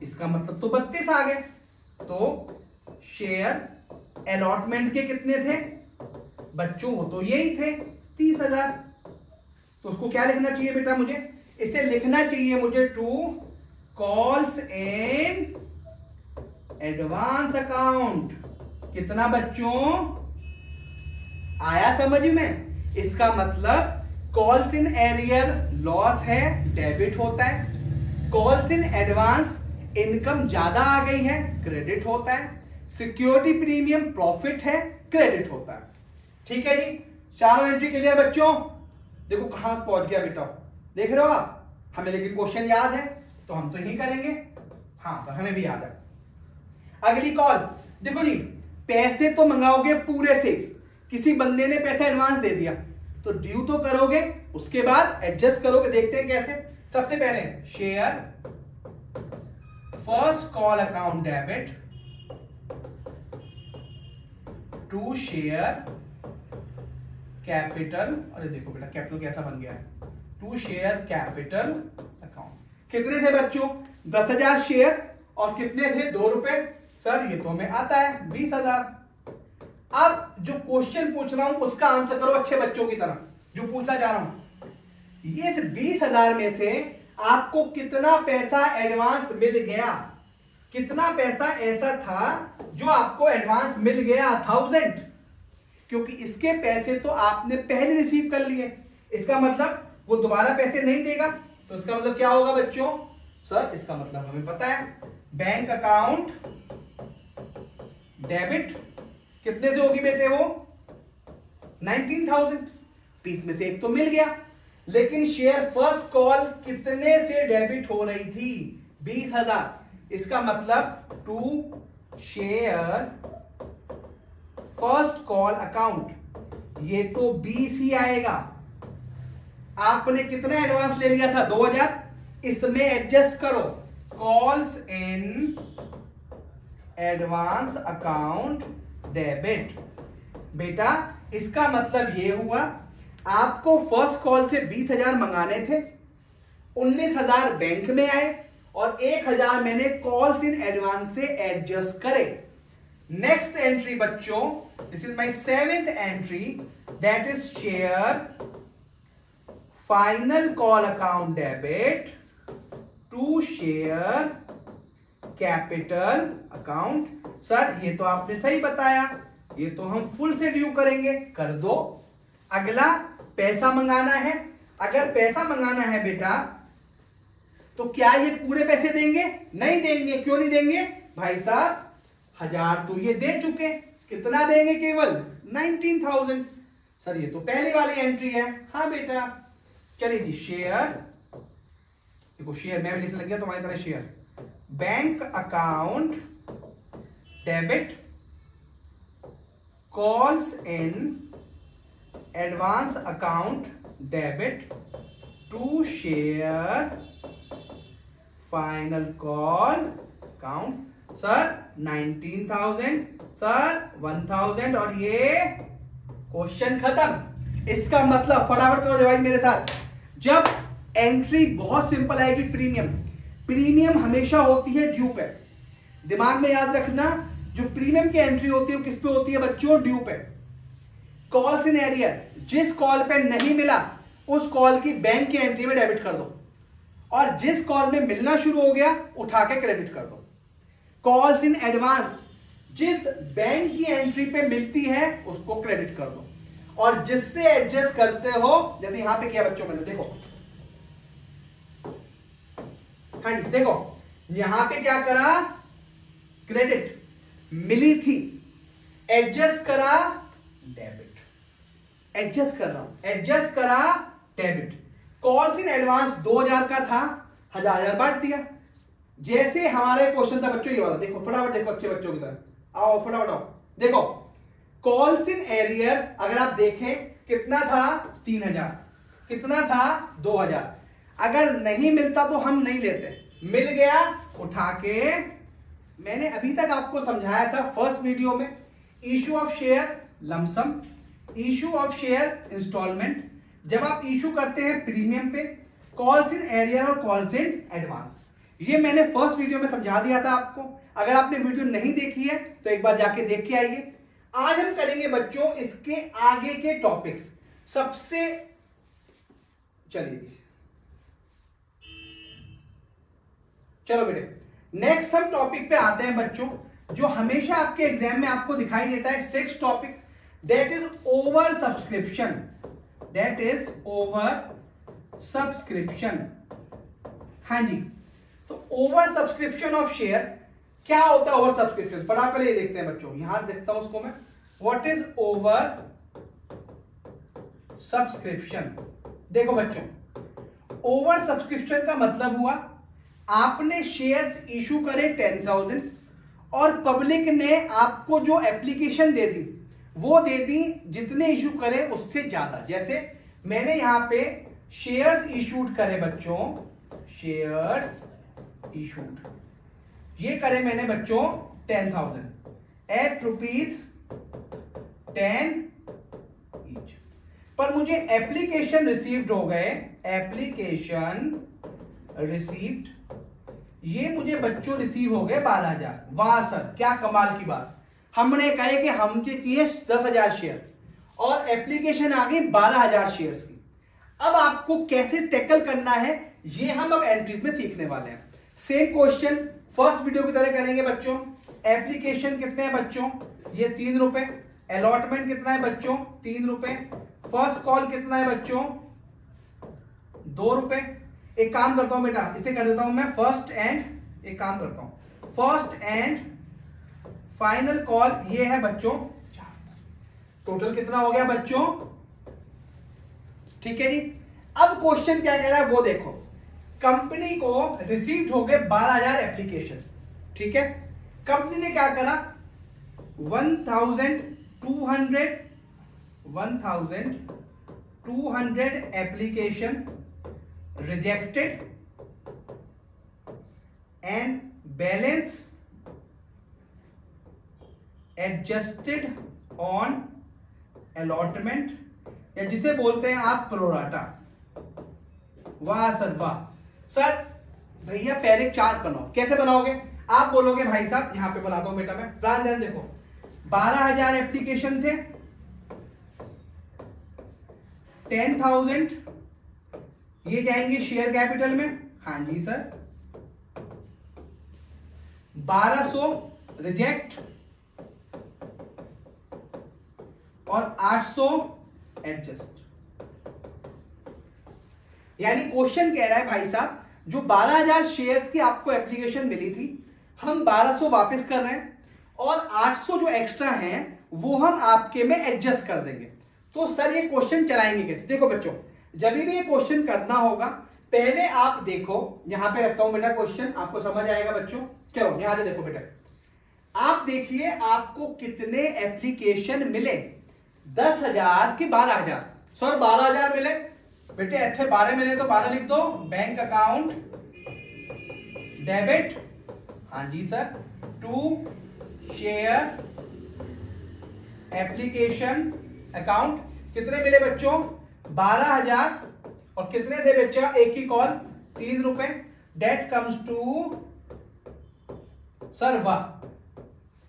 इसका मतलब तो 32 आ गए। तो शेयर अलॉटमेंट के कितने थे बच्चों? वो तो यही थे 30,000। तो उसको क्या लिखना चाहिए बेटा मुझे? इसे लिखना चाहिए मुझे to calls and advance account. कितना बच्चों आया समझ में? इसका मतलब कॉल्स इन एरियर लॉस है, डेबिट होता है। कॉल्स इन एडवांस इनकम ज्यादा आ गई है, क्रेडिट होता है। सिक्योरिटी प्रीमियम प्रॉफिट है, क्रेडिट होता है। ठीक है जी, चारों एंट्री क्लियर बच्चों? देखो कहां पहुंच गया बेटा, देख रहे हो आप? हमें लेकिन क्वेश्चन याद है तो हम तो यही करेंगे। हाँ सर हमें भी याद है। अगली कॉल देखो जी, पैसे तो मंगाओगे पूरे से, किसी बंदे ने पैसा एडवांस दे दिया तो ड्यू तो करोगे, उसके बाद एडजस्ट करोगे। देखते हैं कैसे। सबसे पहले share first call account debit to share capital, अरे देखो बेटा कैपिटल कैसा बन गया है, टू शेयर कैपिटल अकाउंट। कितने थे बच्चों? 10,000 शेयर और कितने थे? 2 रुपए। सर ये तो हमें आता है 20,000। अब जो क्वेश्चन पूछ रहा हूं उसका आंसर करो अच्छे बच्चों की तरह, जो पूछना चाह रहा हूं। ये 20,000 में से आपको कितना पैसा एडवांस मिल गया? कितना पैसा ऐसा था जो आपको एडवांस मिल गया? 1000, क्योंकि इसके पैसे तो आपने पहले रिसीव कर लिए। इसका मतलब वो दोबारा पैसे नहीं देगा, तो इसका मतलब क्या होगा बच्चों? सर इसका मतलब हमें पता है, बैंक अकाउंट डेबिट कितने से होगी बेटे? वो 19,000। 20 में से एक तो मिल गया, लेकिन शेयर फर्स्ट कॉल कितने से डेबिट हो रही थी? 20,000। इसका मतलब to share first call account, ये तो 20 ही आएगा। आपने कितना एडवांस ले लिया था? 2,000। इसमें एडजस्ट करो, calls in advance account debit. बेटा इसका मतलब ये हुआ, आपको फर्स्ट कॉल से 20,000 मंगाने थे, 19,000 बैंक में आए और 1,000 मैंने कॉल्स इन एडवांस से एडजस्ट करे। नेक्स्ट एंट्री बच्चों, this is my 7th entry, that is share final call account debit to share capital account. Sir ये तो आपने सही बताया, ये तो हम फुल से ड्यू करेंगे, कर दो। अगला पैसा मंगाना है। अगर पैसा मंगाना है बेटा, तो क्या ये पूरे पैसे देंगे? नहीं देंगे। क्यों नहीं देंगे? भाई साहब 1,000 तो ये दे चुके, कितना देंगे? केवल 19,000। सर ये तो पहली वाली एंट्री है। हाँ बेटा, चलिए जी, शेयर, देखो शेयर मैं भी लिखने लग गया तुम्हारी तरह, share bank account debit calls in advance account debit to share final call account. Sir 19,000, sir 1,000 और ये क्वेश्चन खत्म। इसका मतलब फटाफट करो रिवाइज मेरे साथ। जब एंट्री बहुत सिंपल आएगी, प्रीमियम हमेशा होती है ड्यू पे। दिमाग में याद रखना, जो प्रीमियम की एंट्री होती है वो किस पे होती है बच्चों? ड्यू पे। कॉल्स इन एरियर, जिस कॉल पे नहीं मिला उस कॉल की बैंक की एंट्री में डेबिट कर दो, और जिस कॉल में मिलना शुरू हो गया उठा के क्रेडिट कर दो। कॉल्स इन एडवांस, जिस बैंक की एंट्री पे मिलती है उसको क्रेडिट कर दो, और जिससे एडजस्ट करते हो, जैसे यहां पे किया बच्चों मैंने, देखो हाँ जी, देखो यहां पे क्या करा? क्रेडिट मिली थी, एडजस्ट करा डेबिट, एडजस्ट कर रहा हूं, एडजस्ट करा डेबिट। कॉल्स इन एडवांस 2,000 का था, 1,000 बांट दिया। जैसे हमारा क्वेश्चन था बच्चों ये वाला, देखो फटाफट देखो, अच्छे बच्चों की तरह आओ, फटाफट आओ। देखो कॉल्स इन एरियर अगर आप देखें कितना था? 3,000। कितना था? 2,000। अगर नहीं मिलता तो हम नहीं लेते, मिल गया उठा के। मैंने अभी तक आपको समझाया था फर्स्ट वीडियो में, issue of share lump sum, issue of share installment. जब आप इशू करते हैं प्रीमियम पे, कॉल्स इन एरियर और कॉल्स इन एडवांस, ये मैंने फर्स्ट वीडियो में समझा दिया था आपको। अगर आपने वीडियो नहीं देखी है तो एक बार जाके देख के आइए। आज हम करेंगे बच्चों इसके आगे के टॉपिक्स। सबसे चलिए चलो बेटे, नेक्स्ट हम टॉपिक पे आते हैं बच्चों, जो हमेशा आपके एग्जाम में आपको दिखाई देता है। 6th topic, that is over subscription. That is over subscription. हाँ जी, तो ओवर सब्सक्रिप्शन ऑफ शेयर क्या होता है? ओवर सब्सक्रिप्शन फटाफट ये देखते हैं बच्चों, यहां देखता हूं उसको मैं। What is over subscription? देखो बच्चों, ओवर सब्सक्रिप्शन का मतलब हुआ आपने शेयर्स इशू करे 10,000 और पब्लिक ने आपको जो एप्लीकेशन दे दी वो दे दी जितने इशू करे उससे ज्यादा। जैसे मैंने यहां पे शेयर्स इशूड करे बच्चों, शेयर्स इशूड ये करे मैंने बच्चों 10,000 एट ₹10 ईच, पर मुझे एप्लीकेशन रिसीव्ड हो गए, एप्लीकेशन रिसीव्ड, ये मुझे बच्चों रिसीव हो गए 12,000। वाह सर क्या कमाल की बात, हमने कहे कि हम चाहिए 10,000 शेयर और एप्लीकेशन आ गई 12,000 शेयर्स की। अब आपको कैसे टैकल करना है ये हम अब एंट्रीज में सीखने वाले हैं। सेम क्वेश्चन फर्स्ट वीडियो की तरह करेंगे बच्चों। एप्लीकेशन कितने हैं बच्चों? ये 3 रुपए। अलॉटमेंट कितना है बच्चों? 3 रुपए। फर्स्ट कॉल कितना है बच्चों? ₹2। एक काम करता हूं बेटा, इसे कर देता हूं मैं फर्स्ट एंड, एक काम करता हूं फर्स्ट एंड फाइनल कॉल, ये है बच्चों 4। टोटल कितना हो गया बच्चों? ठीक है जी। अब क्वेश्चन क्या कह रहा है वो देखो। कंपनी को रिसीव्ड हो गए 12,000 एप्लीकेशन। ठीक है, कंपनी ने क्या करा, 1200 application rejected and balance adjusted on allotment, या जिसे बोलते हैं आप प्रोराटा। वाह सर वाह। सर भैया पहले चार्ट बनाओ, कैसे बनाओगे? आप बोलोगे भाई साहब, यहां पे बनाता हूं बेटा मैं, ध्यान देखो 12,000 एप्लीकेशन थे, 10,000 ये जाएंगे शेयर कैपिटल में। हाँ जी सर। 1200 रिजेक्ट और 800 एडजस्ट। यानी क्वेश्चन कह रहा है भाई साहब, जो 12,000 शेयर्स की आपको एप्लीकेशन मिली थी, हम 1200 वापस कर रहे हैं और 800 जो एक्स्ट्रा हैं वो हम आपके में एडजस्ट कर देंगे। तो सर ये क्वेश्चन चलाएंगे कैसे? देखो बच्चों, जब भी ये क्वेश्चन करना होगा, पहले आप देखो, यहां पे रखता हूं बेटा क्वेश्चन, आपको समझ आएगा बच्चों। चलो यहां से देखो बेटा, आप देखिए आपको कितने एप्लीकेशन मिले, 10,000 कि 12,000? सर 12,000 मिले बेटे, इतने 12 मिले तो 12 लिख दो। बैंक अकाउंट डेबिट, हाँ जी sir, to share application account. कितने मिले बच्चों? 12,000। और कितने थे बच्चा? एक ही call, ₹3। That comes to, sir वाह,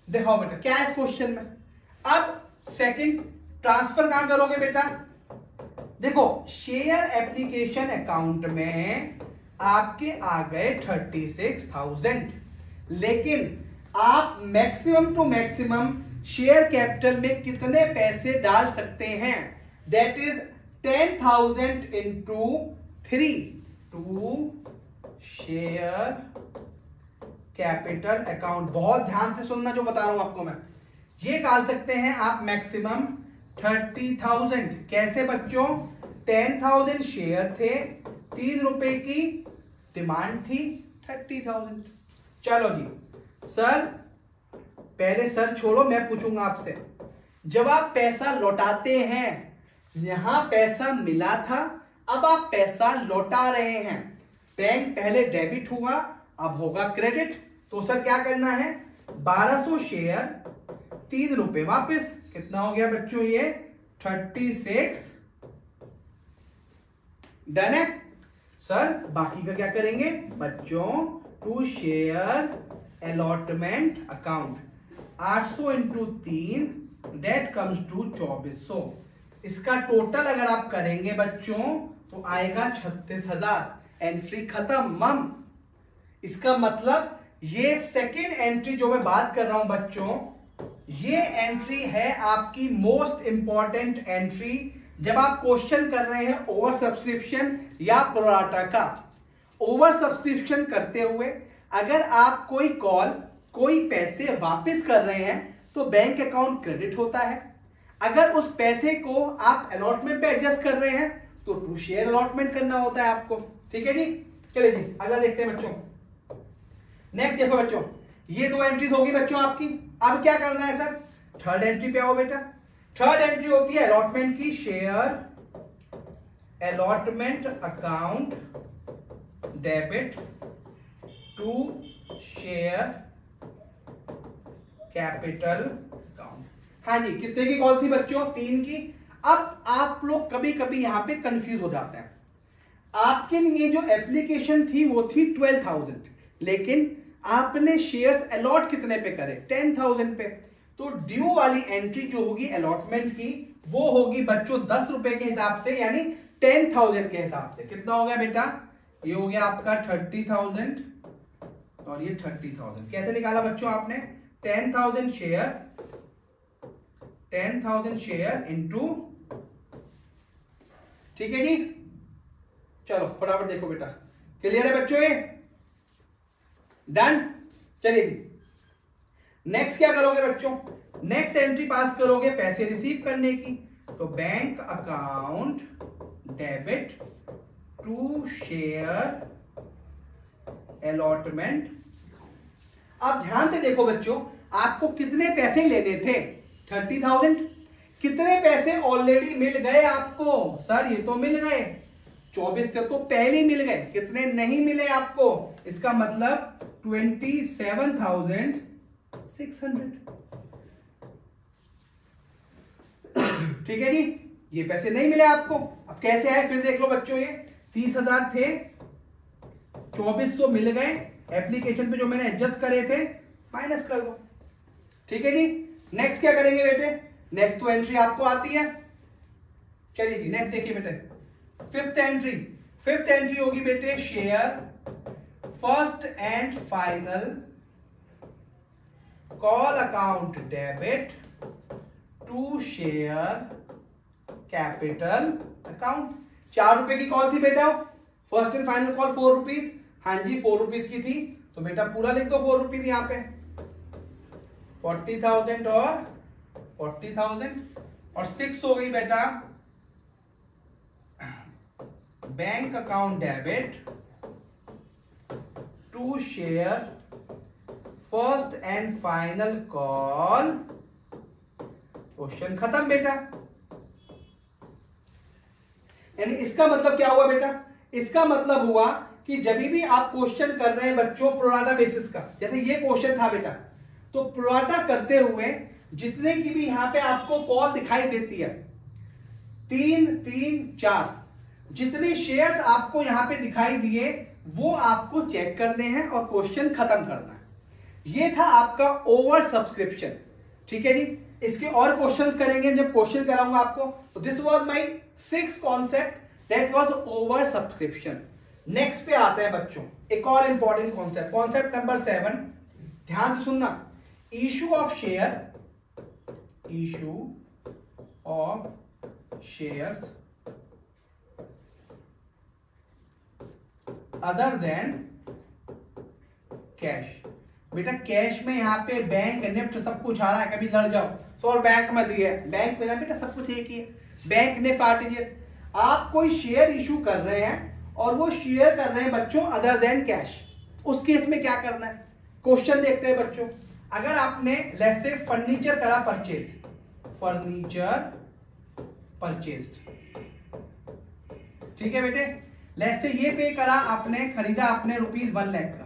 दिखाओ बेटा क्या है इस क्वेश्चन में। अब सेकंड ट्रांसफर कहां करोगे बेटा? देखो शेयर एप्लीकेशन अकाउंट में आपके आ गए 36,000, लेकिन आप maximum to maximum share capital में कितने पैसे डाल सकते हैं? That is 10,000 into 3 to share capital account. बहुत ध्यान से सुनना जो बता रहा हूं आपको मैं। ये डाल सकते हैं आप मैक्सिमम 30,000। कैसे बच्चों? 10,000 शेयर थे, ₹3 की डिमांड थी, 30,000। चलो जी सर, पहले सर छोड़ो, मैं पूछूंगा आपसे, जब आप पैसा लौटाते हैं, यहां पैसा मिला था, अब आप पैसा लौटा रहे हैं, बैंक पहले डेबिट हुआ, अब होगा क्रेडिट। तो सर क्या करना है? 1200 शेयर, ₹3 वापस। कितना हो गया बच्चों? ये 36। डन है सर। बाकी का क्या करेंगे बच्चों? To share allotment account, 800 into 3 that comes to 2400। इसका टोटल अगर आप करेंगे बच्चों तो आएगा 36,000। एंट्री खत्म मम। इसका मतलब ये सेकेंड एंट्री जो मैं बात कर रहा हूं बच्चों, ये एंट्री है आपकी मोस्ट इंपॉर्टेंट एंट्री जब आप क्वेश्चन कर रहे हैं ओवर सब्सक्रिप्शन या प्रोराटा का। ओवर सब्सक्रिप्शन करते हुए अगर आप कोई कॉल, कोई पैसे वापस कर रहे हैं तो बैंक अकाउंट क्रेडिट होता है। अगर उस पैसे को आप अलॉटमेंट पे एडजस्ट कर रहे हैं तो टू शेयर अलॉटमेंट करना होता है आपको। ठीक है जी, चलिए जी अगला देखते हैं बच्चों। नेक्स्ट देखो बच्चों, ये 2 एंट्रीज होगी बच्चों आपकी। अब क्या करना है सर? थर्ड एंट्री पे आओ बेटा। थर्ड एंट्री होती है अलॉटमेंट की, share allotment account debit to share capital account. हाँ जी, कितने की कॉल थी बच्चों? 3 की। अब आप लोग कभी कभी यहां पे कंफ्यूज हो जाते हैं। आपके लिए जो एप्लीकेशन थी वो थी 12,000, लेकिन आपने शेयर्स अलॉट कितने पे करे? 10,000 पे। तो ड्यू वाली एंट्री जो होगी अलॉटमेंट की वो होगी बच्चों ₹10 के हिसाब से, यानी 10,000 के हिसाब से। कितना हो गया बेटा? ये हो गया आपका 30,000 और ये 30,000। कैसे निकाला बच्चों आपने? 10,000 शेयर इंटू, ठीक है जी, चलो फटाफट देखो बेटा, क्लियर है बच्चों ये? डन। चलिए नेक्स्ट क्या करोगे बच्चों? नेक्स्ट एंट्री पास करोगे पैसे रिसीव करने की, तो bank account debit to share allotment. अब ध्यान से देखो बच्चों, आपको कितने पैसे लेने थे? 30,000। कितने पैसे ऑलरेडी मिल गए आपको? सर ये तो मिल गए, 24 से तो पहले मिल गए। कितने नहीं मिले आपको? इसका मतलब 27,600। ठीक है जी, ये पैसे नहीं मिले आपको। अब कैसे आए फिर देख लो बच्चों, ये 30,000 थे, 2400 मिल गए, एप्लीकेशन पे जो मैंने एडजस्ट करे थे माइनस कर दो। ठीक है जी, नेक्स्ट क्या करेंगे बेटे? नेक्स्ट तो एंट्री आपको आती है। चलिए जी नेक्स्ट देखिए बेटे, फिफ्थ एंट्री। फिफ्थ एंट्री होगी बेटे share first and final call account debit to share capital account. 4 रुपए की कॉल थी बेटा, first and final call 4 rupees. हाँ जी 4 रुपीज की थी, तो बेटा पूरा लिख दो 4 रुपीज यहां पे। 40,000 और 40,000 और 6 हो गई बेटा bank account debit to share first and final call. Question खत्म बेटा। यानी इसका मतलब क्या हुआ बेटा? इसका मतलब हुआ कि जब भी आप क्वेश्चन कर रहे हैं बच्चों प्रोराटा बेसिस का, जैसे ये क्वेश्चन था बेटा, तो प्रोराटा करते हुए जितने की भी यहां पे आपको कॉल दिखाई देती है 3, 3, 4, जितने शेयर्स आपको यहां पे दिखाई दिए वो आपको चेक करने हैं और क्वेश्चन खत्म करना है। ये था आपका ओवर सब्सक्रिप्शन। ठीक है जी, इसके और क्वेश्चंस करेंगे जब क्वेश्चन कराऊंगा आपको। तो this was my 6th concept, that was over subscription. Next पे आते हैं बच्चों एक और इंपॉर्टेंट कॉन्सेप्ट, कॉन्सेप्ट नंबर 7। ध्यान से सुनना, issue of share, issue of shares other than cash. बेटा कैश में यहां पे बैंक निफ्ट सब कुछ आ रहा है, कभी लड़ जाओ तो और बैंक में दिए, बैंक में ना बेटा सब कुछ एक ही है, बैंक निफ्ट आरटीजीएस। आप कोई शेयर इशू कर रहे हैं और वो शेयर कर रहे हैं बच्चों अदर देन कैश, उस केस में क्या करना है? क्वेश्चन देखते हैं बच्चों। अगर आपने लेट्स से फर्नीचर करा परचेज, फर्नीचर परचेज, ठीक है बेटे, लेट्स से ये पे करा आपने, खरीदा आपने ₹1 लाख का,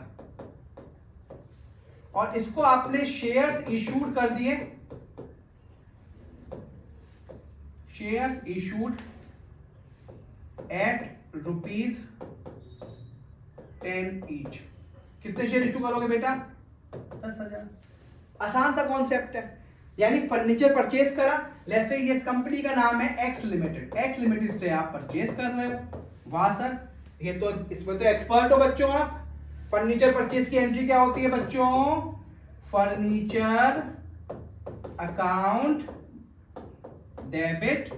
और इसको आपने शेयर्स इशूड कर दिए, शेयर्स इशूड एट ₹10 ईच। कितने शेयर इशू करोगे बेटा? 10,000। आसान सा कॉन्सेप्ट है। यानी फर्नीचर परचेज करा, लेट्स से ये कंपनी का नाम है एक्स लिमिटेड, एक्स लिमिटेड से आप परचेज कर रहे हो। वाह सर, ये तो इसमें तो एक्सपर्ट हो बच्चों आप। फर्नीचर परचेज की एंट्री क्या होती है बच्चों? Furniture account debit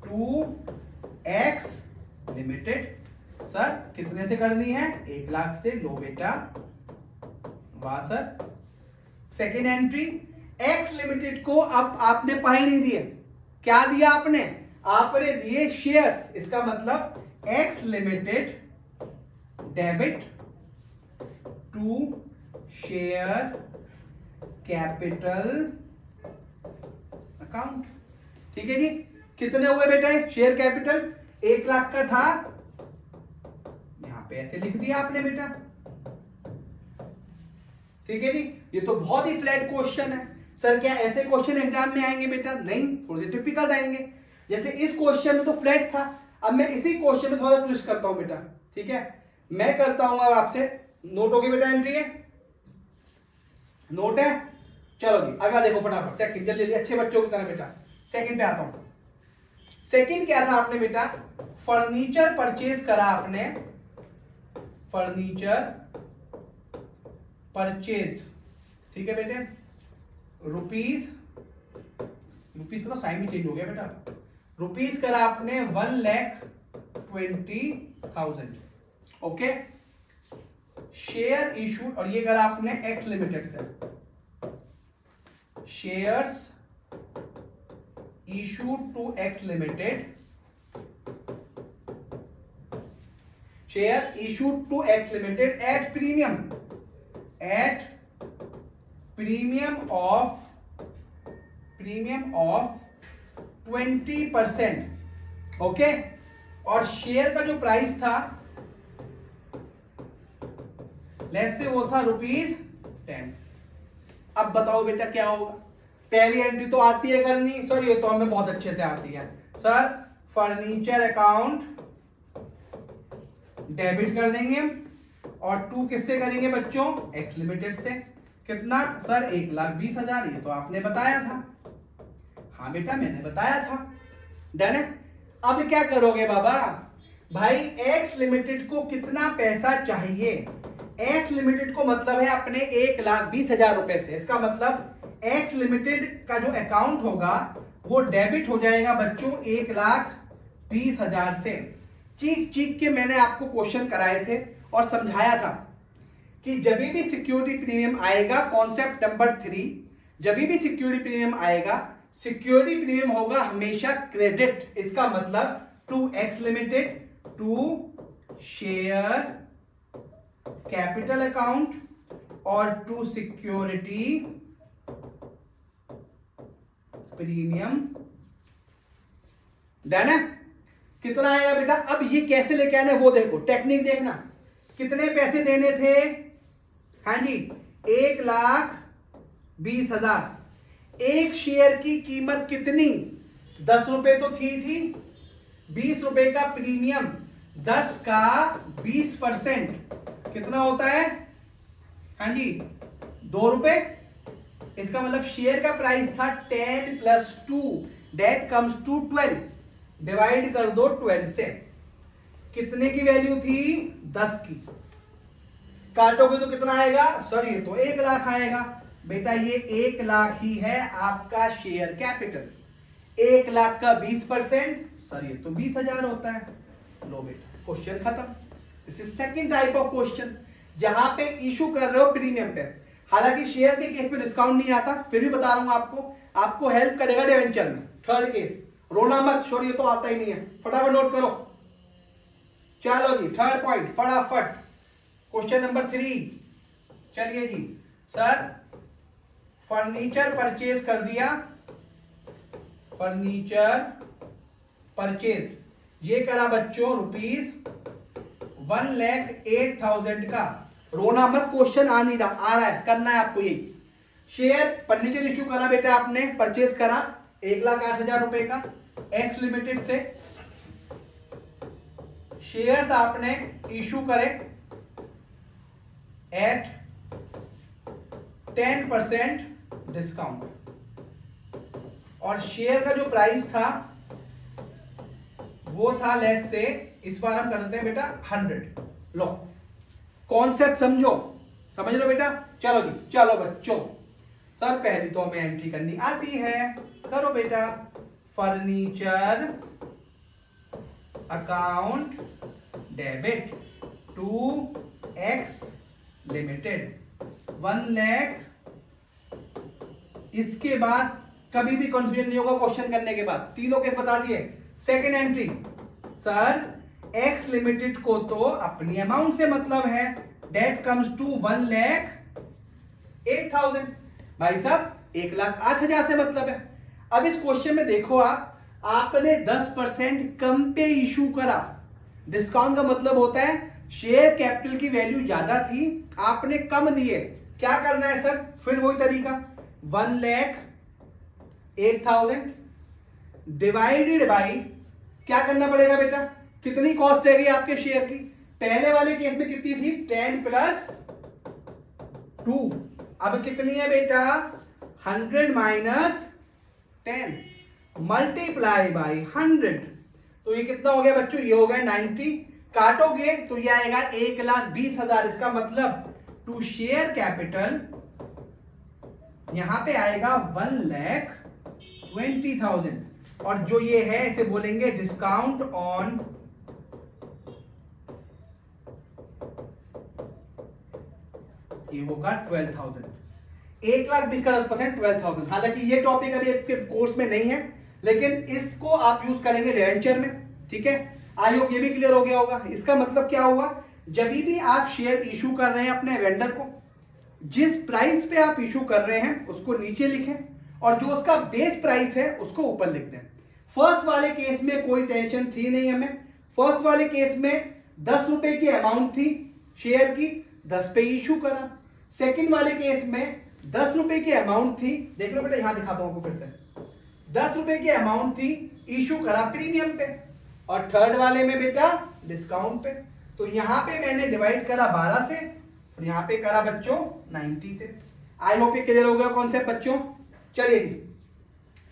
to X limited. Sir कितने से करनी है? 1 लाख से। लो बेटा, वाह sir. Second entry, x limited को अब आपने पाई नहीं दिए, क्या दिया आपने? आपने दिए शेयर्स। इसका मतलब X limited debit to share capital account. ठीक है जी, कितने हुए बेटे शेयर कैपिटल? 1 लाख का था, यहां पे ऐसे लिख दिया आपने बेटा। ठीक है जी, ये तो बहुत ही फ्लैट क्वेश्चन है। सर क्या ऐसे क्वेश्चन एग्जाम में आएंगे बेटा? नहीं, थोड़े टिपिकल आएंगे। जैसे इस क्वेश्चन में तो फ्लैट था, अब मैं इसी क्वेश्चन में थोड़ा ट्विस्ट करता हूं बेटा। ठीक है, मैं करता हूं अब आपसे, नोट होगी बेटा एंट्री है, नोट है। चलो जी अगला देखो फटाफट, सेकंड जल्दी जल्दी, अच्छे बच्चों की तरह बेटा। सेकंड पे आता हूं। सेकंड क्या था आपने बेटा? फर्नीचर परचेज करा आपने, फर्नीचर परचेज। ठीक है बेटे, रुपीज का तो साइन भी चेंज हो गया बेटा, रुपीज करा आपने 1,20,000। ओके, शेयर इशूड, और ये करा आपने एक्स लिमिटेड से, shares issued to X limited, share issued to X limited at premium of 20%। Okay, और शेयर का जो प्राइस था लेट्स से वो था ₹10। अब बताओ बेटा क्या होगा? पहली एंट्री तो आती है करनी, सर ये तो हमें बहुत अच्छे से आती है। सर फर्नीचर अकाउंट डेबिट कर देंगे हम, और 2 किससे करेंगे बच्चों? एक्स लिमिटेड से। कितना सर? 1,20,000। ये तो आपने बताया था। हाँ बेटा मैंने बताया था। डन है। अब क्या करोगे बाबा? भाई एक्स लिमिटेड को कितना पैसा चाहिए? एक्स लिमिटेड को मतलब है अपने 1,20,000 रुपए से। इसका मतलब एक्स लिमिटेड का जो अकाउंट होगा वो डेबिट हो जाएगा बच्चों 1,20,000 से। चीख चीख के मैंने आपको क्वेश्चन कराए थे और समझाया था कि जब भी सिक्योरिटी प्रीमियम आएगा, कॉन्सेप्ट नंबर 3, जब भी सिक्योरिटी प्रीमियम आएगा, सिक्योरिटी प्रीमियम होगा हमेशा क्रेडिट। इसका मतलब to X limited, to share capital account और टू सिक्योरिटी प्रीमियम। डन है? कितना आएगा बेटा? अब ये कैसे लेके आने वो देखो, टेक्निक देखना। कितने पैसे देने थे? हाँ जी 1,20,000। एक शेयर की कीमत कितनी? 10 रुपए तो थी 20 रुपए का प्रीमियम, 10 का 20% कितना होता है? हाँ जी 2 रुपए। इसका मतलब शेयर का प्राइस था 10 + 2 दैट कम्स टू 12। डिवाइड कर दो 12 से। कितने की वैल्यू थी? 10 की। काटोगे तो कितना आएगा? सर ये तो 1,00,000 आएगा। बेटा ये 1,00,000 ही है आपका शेयर कैपिटल। 1,00,000 का 20%, सर ये तो 20,000 होता है। लो बेटा क्वेश्चन खत्म। This is second type of question, जहां पे इशू कर रहे हो प्रीमियम पे। हालांकि शेयर के केस में डिस्काउंट नहीं आता, फिर भी बता रहा हूं आपको हेल्प करेगा डिवेंचर में। थर्ड केस, रोना मत, छोड़ ये तो आता ही नहीं है, फटाफट नोट करो। चलो जी थर्ड पॉइंट फटाफट, क्वेश्चन नंबर 3। चलिए जी सर, फर्नीचर परचेज कर दिया, फर्नीचर परचेज ये करा बच्चों ₹1,08,000 का। रोना मत, क्वेश्चन आ रहा है, करना है आपको। ये शेयर फर्नीचर इशू करा बेटा आपने, परचेज करा 1,08,000 रुपए का एक्स लिमिटेड से। शेयर्स आपने इशू करे एट 10% डिस्काउंट, और शेयर का जो प्राइस था वो था लेस से, इस बार हम कर देते हैं बेटा 100। लो कॉन्सेप्ट समझो, समझ लो बेटा। चलो जी चलो बच्चों, सर पहली तो हमें एंट्री करनी आती है, करो बेटा। Furniture account debit to X limited 1,00,000। इसके बाद कभी भी कंफ्यूजन नहीं होगा क्वेश्चन करने के बाद, तीनों केस बता दिए। Second entry, sir x limited को तो अपनी अमाउंट से मतलब है, डेट कम्स टू 1,08,000। भाई साहब 1,08,000 से मतलब है। अब इस क्वेश्चन में देखो आपने 10% कम पे इशू करा। डिस्काउंट का मतलब होता है शेयर कैपिटल की वैल्यू ज्यादा थी, आपने कम दिए। क्या करना है सर? फिर वही तरीका, 1,08,000 डिवाइडेड बाई, क्या करना पड़ेगा बेटा? कितनी कॉस्ट रहेगी आपके शेयर की? पहले वाले केस में कितनी थी? 10 + 2। अब कितनी है बेटा? 100 - 10 मल्टीप्लाई बाई 100। तो ये कितना हो गया बच्चों? ये हो गया 90। काटोगे तो ये आएगा 1,20,000। इसका मतलब टू शेयर कैपिटल यहां पे आएगा 1,20,000। और जो ये है इसे बोलेंगे डिस्काउंट ऑन ये होगा 12,000। 1,20,000 का 10%, 12,000। हालांकि ये टॉपिक अभी आपके कोर्स में नहीं है, लेकिन इसको आप यूज करेंगे डिवेंचर में, ठीक है। आई होप ये भी क्लियर हो गया होगा। इसका मतलब क्या हुआ, जब भी आप शेयर इशू कर रहे हैं अपने वेंडर को, जिस प्राइस पे आप इशू कर रहे हैं उसको नीचे लिखें और जो उसका बेस प्राइस है उसको ऊपर लिख दें। फर्स्ट वाले केस में कोई टेंशन थी नहीं हमें। फर्स्ट वाले केस में 10 रुपए की अमाउंट थी शेयर की, 10 पे इशू करा। सेकंड वाले केस में 10 रुपए की अमाउंट थी, देख लो बेटा यहां दिखाता हूं आपको फिर से, 10 रुपए की अमाउंट थी, इशू करा प्रीमियम पे। और थर्ड वाले में बेटा डिस्काउंट पे। तो यहां पे मैंने डिवाइड करा 12 से और यहां पे करा बच्चों 90 से। आई होप ये क्लियर हो गया कॉन्सेप्ट बच्चों। चलिए जी,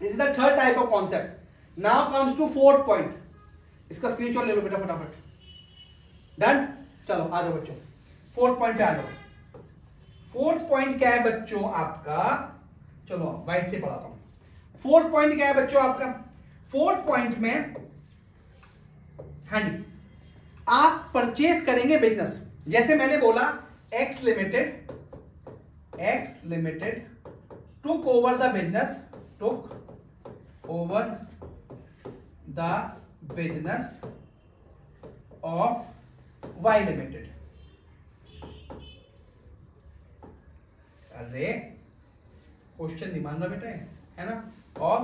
this is the third type of concept. Now comes to fourth point. इसका स्क्रीनशॉट ले लो बेटा फटाफट। डन, चलो आ जाओ बच्चों, फोर्थ पॉइंट पे आ जाओ। फोर्थ पॉइंट क्या है बच्चों आपका, चलो वाइट से पढ़ाता हूं। फोर्थ पॉइंट क्या है बच्चों आपका, फोर्थ पॉइंट में हाँ जी, आप परचेज करेंगे बिजनेस। जैसे मैंने बोला X limited took over the business of Y limited. अरे क्वेश्चन नहीं मान रहा बेटा, है ना, of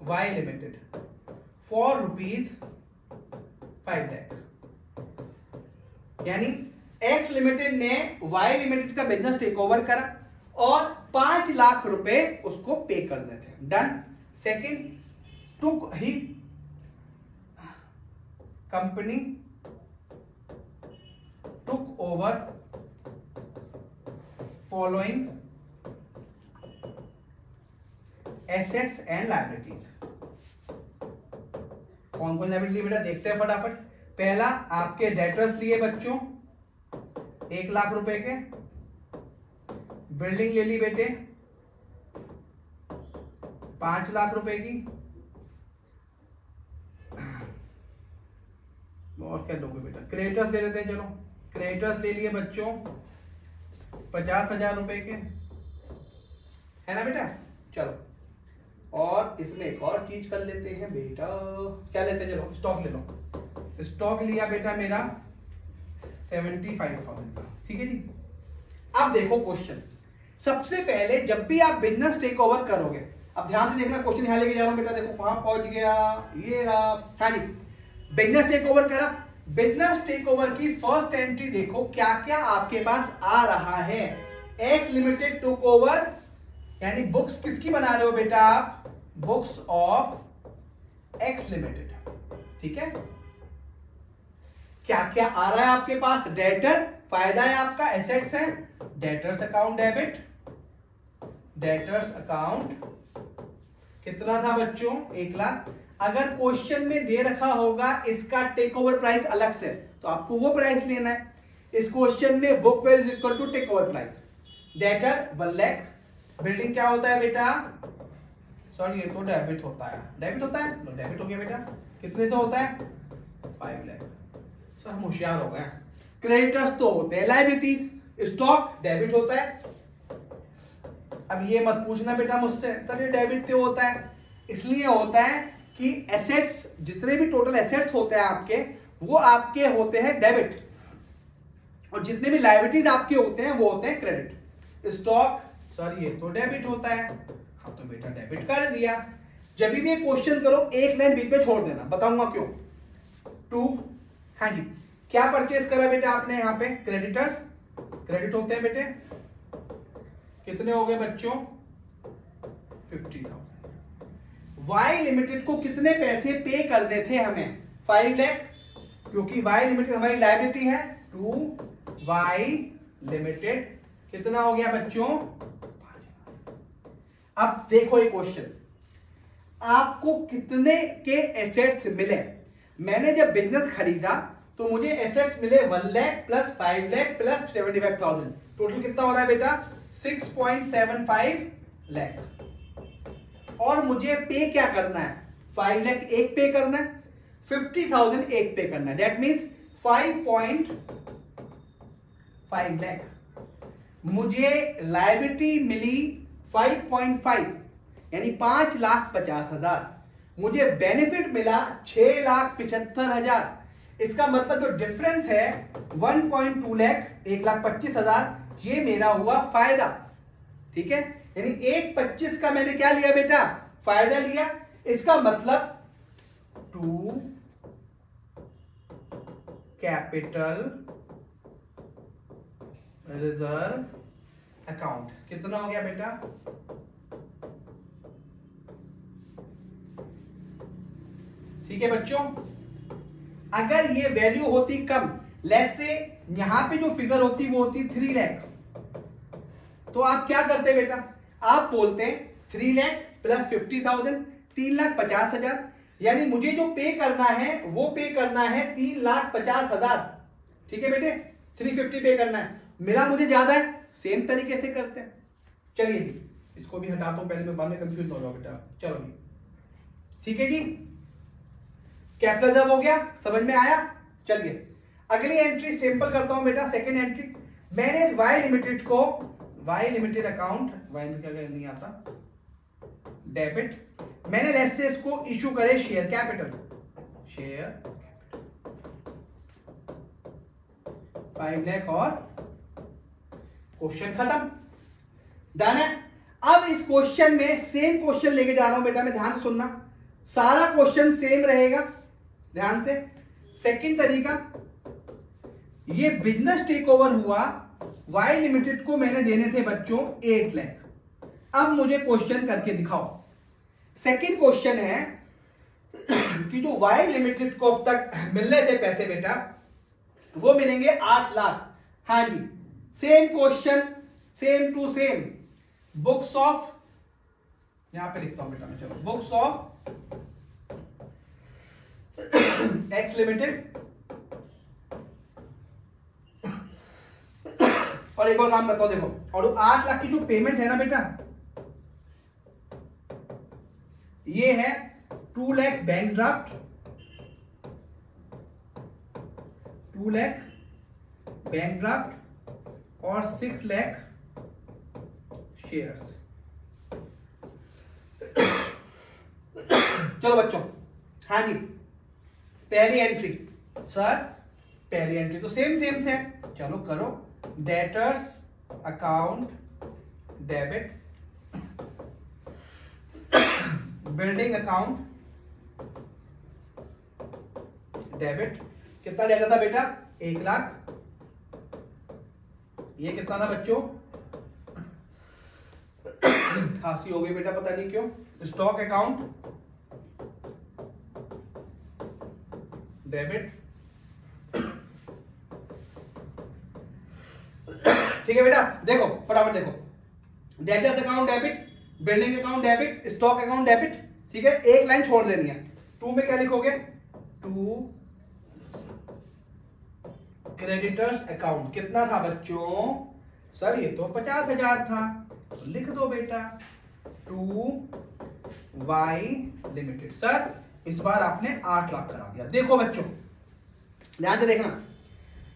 Y limited for ₹5 lakh. यानी एक्स लिमिटेड ने वाई लिमिटेड का बिजनेस टेक ओवर करा और 5 लाख रुपए उसको पे करने थे। डन। सेकंड, टुक ही company took over following assets and liabilities. कौन कौन लायबिलिटी बेटा देखते हैं फटाफट। पहला आपके डेटर्स लिए बच्चों 1 लाख रुपए के, बिल्डिंग ले ली बेटे 5 लाख रुपए की, और क्या लोगे बेटा, क्रेडिटर्स ले लेते हैं, चलो क्रेडिटर्स ले लिए बच्चों 50,000 रुपए के, है ना बेटा। चलो और इसमें एक और चीज कर लेते हैं बेटा, क्या लेते हैं, चलो स्टॉक ले लो। स्टॉक लिया बेटा मेरा 75,000 का, ठीक है जी। अब देखो क्वेश्चन, सबसे पहले जब भी आप बिजनेस टेक ओवर करोगे, अब ध्यान से देखना क्वेश्चन यहां लेके जा रहा हूं बेटा, देखो कहां पहुंच गया, ये रहा। हाँ जी, बिजनेस टेक ओवर करा। बिजनेस टेक ओवर की फर्स्ट एंट्री देखो क्या क्या आपके पास आ रहा है। एक्स लिमिटेड टुक ओवर, यानी बुक्स किसकी बना रहे हो बेटा आप, बुक्स ऑफ एक्स लिमिटेड, ठीक है। क्या क्या आ रहा है आपके पास, डेटर, फायदा है आपका, एसेट्स है, debtors account debit, debtors account कितना था बच्चों 1 लाख। अगर क्वेश्चन में दे रखा होगा इसका टेक ओवर प्राइस अलग से, तो आपको वो प्राइस लेना है। इस क्वेश्चन में book value is equal to take over price. Debtor 1 lakh, building क्या होता है बेटा, सॉरी ये तो डेबिट होता है, डेबिट होता है, तो डेबिट हो गया बेटा, कितने से होता है 5 लाख। सर हम होशियार हो गए। क्रेडिटर्स तो होते हैं लायबिलिटी, स्टॉक डेबिट होता है। अब ये मत पूछना बेटा मुझसे, चलिए डेबिट क्यों होता है, इसलिए होता है कि एसेट्स, जितने भी टोटल एसेट्स होते हैं आपके, वो आपके होते हैं डेबिट, और जितने भी लायबिलिटीज आपके होते हैं वो होते हैं क्रेडिट। स्टॉक सॉरी ये तो डेबिट होता है, हाँ तो बेटा डेबिट कर दिया। जब भी क्वेश्चन करो एक लाइन बीच में छोड़ देना, बताऊंगा क्यों। टू, हाँ जी, क्या परचेज करा बेटा आपने यहाँ पे, क्रेडिटर्स, क्रेडिट होते हैं बेटे, कितने हो गए बच्चों 50,000। वाई लिमिटेड को कितने पैसे पे करने थे हमें 5 लाख, क्योंकि वाई लिमिटेड हमारी लायबिलिटी है। टू वाई लिमिटेड कितना हो गया बच्चों 5,000। अब देखो ये क्वेश्चन, आपको कितने के एसेट्स मिले। मैंने जब बिजनेस खरीदा तो मुझे एसेट्स मिले 1 lakh plus 5 lakh plus 75,000, total कितना हो रहा है बेटा 6.75 लाख। और मुझे पे क्या करना है 5 लाख एक पे करना है, 50,000 एक पे करना है, दैट मीन्स 5.5 लाख। मुझे लायबिलिटी मिली 5.5 यानी 5,50,000, मुझे बेनिफिट मिला 6,75,000। इसका मतलब जो डिफरेंस है 1.2 लाख 1,25,000, ये मेरा हुआ फायदा। ठीक है, यानी 1.25 का मैंने क्या लिया बेटा, फायदा लिया। इसका मतलब टू कैपिटल रिजर्व अकाउंट कितना हो गया बेटा, ठीक है बच्चों। अगर ये वैल्यू होती कम, लेट्स से यहां पे जो फिगर होती वो होती 3 लाख, तो आप क्या करते बेटा, आप बोलते 3 लाख प्लस 50,000 3,50,000, यानी मुझे जो पे करना है वो पे करना है 3,50,000। ठीक है बेटे, 350 पे करना है, मिला मुझे ज्यादा है, सेम तरीके से करते हैं। चलिए जी, इसको भी हटाता हूं, पहले मैं बाद में कंफ्यूज ना हो जाओ बेटा। चलो जी, ठीक है जी, कैपिटल रिजर्व हो गया, समझ में आया। चलिए अगली एंट्री सिंपल करता हूं बेटा, सेकंड एंट्री। मैंने इस वाई लिमिटेड को, Y limited account, Y limited क्या नहीं आता, डेबिट, मैंने लेट्स से इसको इशू करे शेयर कैपिटल, शेयर 5 लाख और क्वेश्चन खत्म, डन है। अब इस क्वेश्चन में सेम क्वेश्चन लेके जा रहा हूं बेटा मैं, ध्यान से सुनना, सारा क्वेश्चन सेम रहेगा, ध्यान से। सेकंड तरीका, ये बिजनेस टेक ओवर हुआ, वाई लिमिटेड को मैंने देने थे बच्चों 8 लाख। अब मुझे क्वेश्चन करके दिखाओ। सेकंड क्वेश्चन है कि जो वाई लिमिटेड को अब तक मिल रहे थे पैसे बेटा, वो मिलेंगे 8 लाख। हाँ जी, same question, same to same, books of, यहां पे लिखता हूं बेटा मैं, चलो, बुक्स ऑफ एक्स लिमिटेड। और एक और काम बताओ, देखो, और 8 लाख की जो पेमेंट है ना बेटा, ये है 2 lakh bank draft, 2 lakh bank draft और 6 लाख शेयर्स। चलो बच्चों, हाँ जी, पहली एंट्री, सर पहली एंट्री तो सेम सेम से है, चलो करो। Debtors account debit, building account debit. कितना डेटा था बेटा, 1 लाख। ये कितना था बच्चों, खांसी हो गई बेटा पता नहीं क्यों। स्टॉक अकाउंट डेबिट, ठीक है बेटा। देखो फटाफट देखो, debtors account debit, building account debit, stock account debit, ठीक है। एक लाइन छोड़ देनी है, 2 में क्या लिखोगे, 2 क्रेडिटर्स अकाउंट। कितना था बच्चों, सर ये तो 50,000 था, तो लिख दो बेटा 2 वाई लिमिटेड। सर इस बार आपने 8 लाख करा दिया। देखो बच्चों ध्यान से देखना,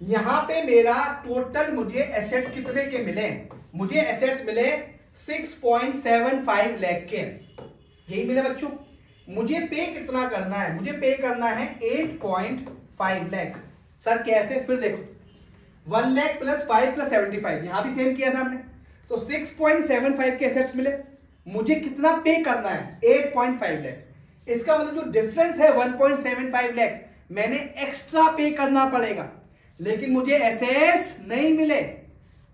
यहां पे मेरा टोटल मुझे एसेट्स कितने के मिले, मुझे एसेट्स मिले 6.75 लाख के, यही मिले बच्चों। मुझे पे कितना करना है, मुझे पे करना है 8.5 लाख। सर कैसे, फिर देखो 1 लाख प्लस 5 प्लस 75, यहां भी सेम किया था हमने, तो 6.75 के एसेट्स मिले। मुझे कितना पे करना है, 8.5 लाख। इसका मतलब जो डिफरेंस है 1.75 लाख, मैंने एक्स्ट्रा पे करना पड़ेगा, लेकिन मुझे एसेट्स नहीं मिले।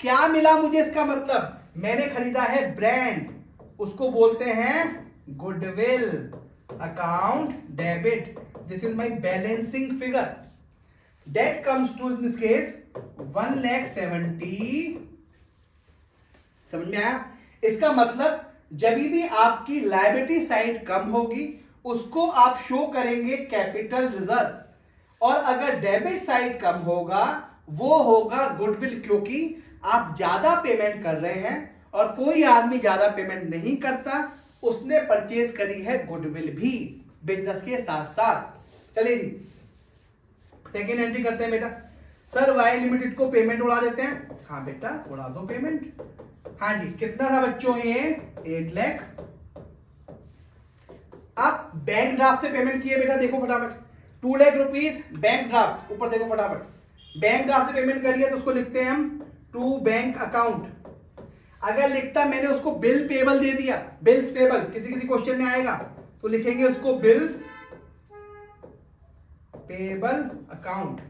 क्या मिला मुझे, इसका मतलब मैंने खरीदा है ब्रांड, उसको बोलते हैं goodwill account debit. This is my balancing figure, that comes to in this case 1,70,000। समझ में आया। इसका मतलब जब भी आपकी लायबिलिटी साइड कम होगी उसको आप शो करेंगे कैपिटल रिजर्व, और अगर डेबिट साइड कम होगा वो होगा गुडविल, क्योंकि आप ज्यादा पेमेंट कर रहे हैं और कोई आदमी ज्यादा पेमेंट नहीं करता, उसने परचेज करी है गुडविल भी। बिजनेस के साथ साथ। चलिए जी सेकेंड एंट्री करते हैं बेटा। सर वाई लिमिटेड को पेमेंट उड़ा देते हैं। हाँ बेटा उड़ा दो पेमेंट। हाँ जी कितना था बच्चों ये 8 लाख। आप बैंक ड्राफ्ट से पेमेंट किए बेटा, देखो फटाफट 2 लाख रुपीज बैंक ड्राफ्ट, ऊपर देखो फटाफट बैंक ड्राफ्ट से पेमेंट करिए तो उसको लिखते हैं हम टू बैंक अकाउंट। अगर लिखता मैंने उसको बिल पेबल दे दिया, बिल्स पेबल किसी किसी क्वेश्चन में आएगा तो लिखेंगे उसको बिल्स पेबल अकाउंट।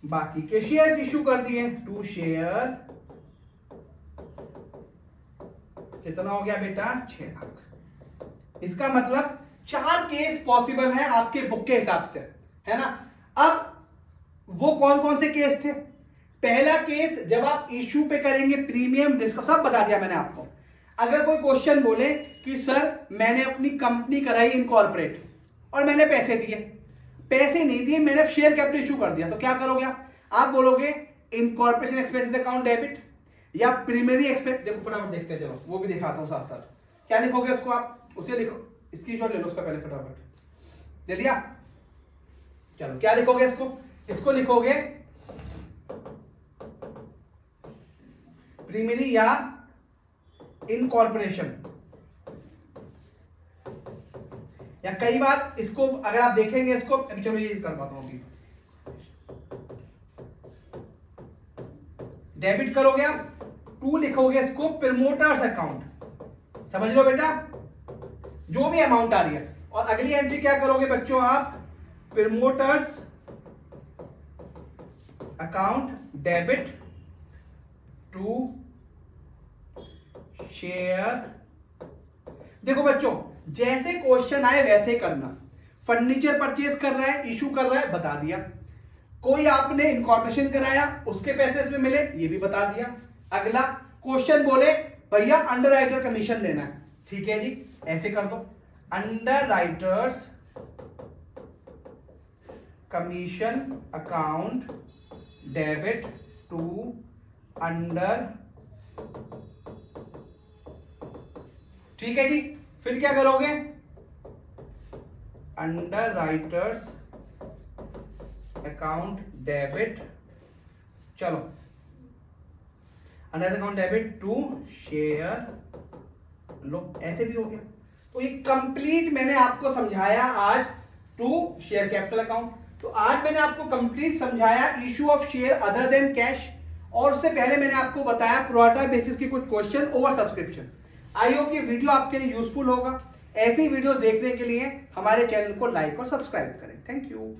बाकी के शेयर इश्यू कर दिए, 2 शेयर, कितना हो गया बेटा 6 लाख। इसका मतलब 4 केस पॉसिबल है आपके बुक के हिसाब से, है ना। अब वो कौन कौन से केस थे? पहला केस जब आप इश्यू पे करेंगे प्रीमियम डिस्काउंट, सब बता दिया मैंने आपको। अगर कोई क्वेश्चन बोले कि सर मैंने अपनी कंपनी कराई इनकॉर्पोरेट और मैंने पैसे दिए, पैसे नहीं दिए, मैंने शेयर कैपिटल इश्यू कर दिया, तो क्या करोगे आप बोलोगे इनकॉर्पोरेशन एक्सपेंसेस अकाउंट डेबिट या प्राइमरी एक्सपेंस। देखो फटाफट देखते हैं, चलो वो भी दिखाता हूं साथ साथ। क्या लिखोगे उसको आप, उसे लिखो, स्क्रीनशॉट ले लो उसका पहले फटाफट। ले लिया? चलो क्या लिखोगे इसको लिखोगे प्राइमरी या इनकॉर्पोरेशन, या कई बार इसको अगर आप देखेंगे इसको, अभी चलो ये कर पाता हूं, अभी डेबिट करोगे आप, 2 लिखोगे इसको प्रमोटर्स अकाउंट। समझ लो बेटा जो भी अमाउंट आ रही है। और अगली एंट्री क्या करोगे बच्चों आप, promoters account debit to share. देखो बच्चों जैसे क्वेश्चन आए वैसे करना। फर्नीचर परचेज कर रहा है, इशू कर रहा है, बता दिया। कोई आपने इनकॉर्पोरेशन कराया, उसके पैसे इसमें मिले, ये भी बता दिया। अगला क्वेश्चन बोले भैया अंडर राइटर कमीशन देना है, ठीक है जी ऐसे कर दो, underwriters commission account debit to under, ठीक है जी। फिर क्या करोगे, अंडर राइटर्स अकाउंट डेबिट, चलो under account debit to share, लो ऐसे भी हो गया। तो ये कंप्लीट मैंने आपको समझाया आज टू शेयर कैपिटल अकाउंट। तो आज मैंने आपको कंप्लीट समझाया issue of share other than cash, और उससे पहले मैंने आपको बताया प्रोराटा बेसिस की कुछ question over subscription. I hope ये वीडियो आपके लिए यूजफुल होगा। ऐसी वीडियो देखने के लिए हमारे चैनल को लाइक और सब्सक्राइब करें। Thank you.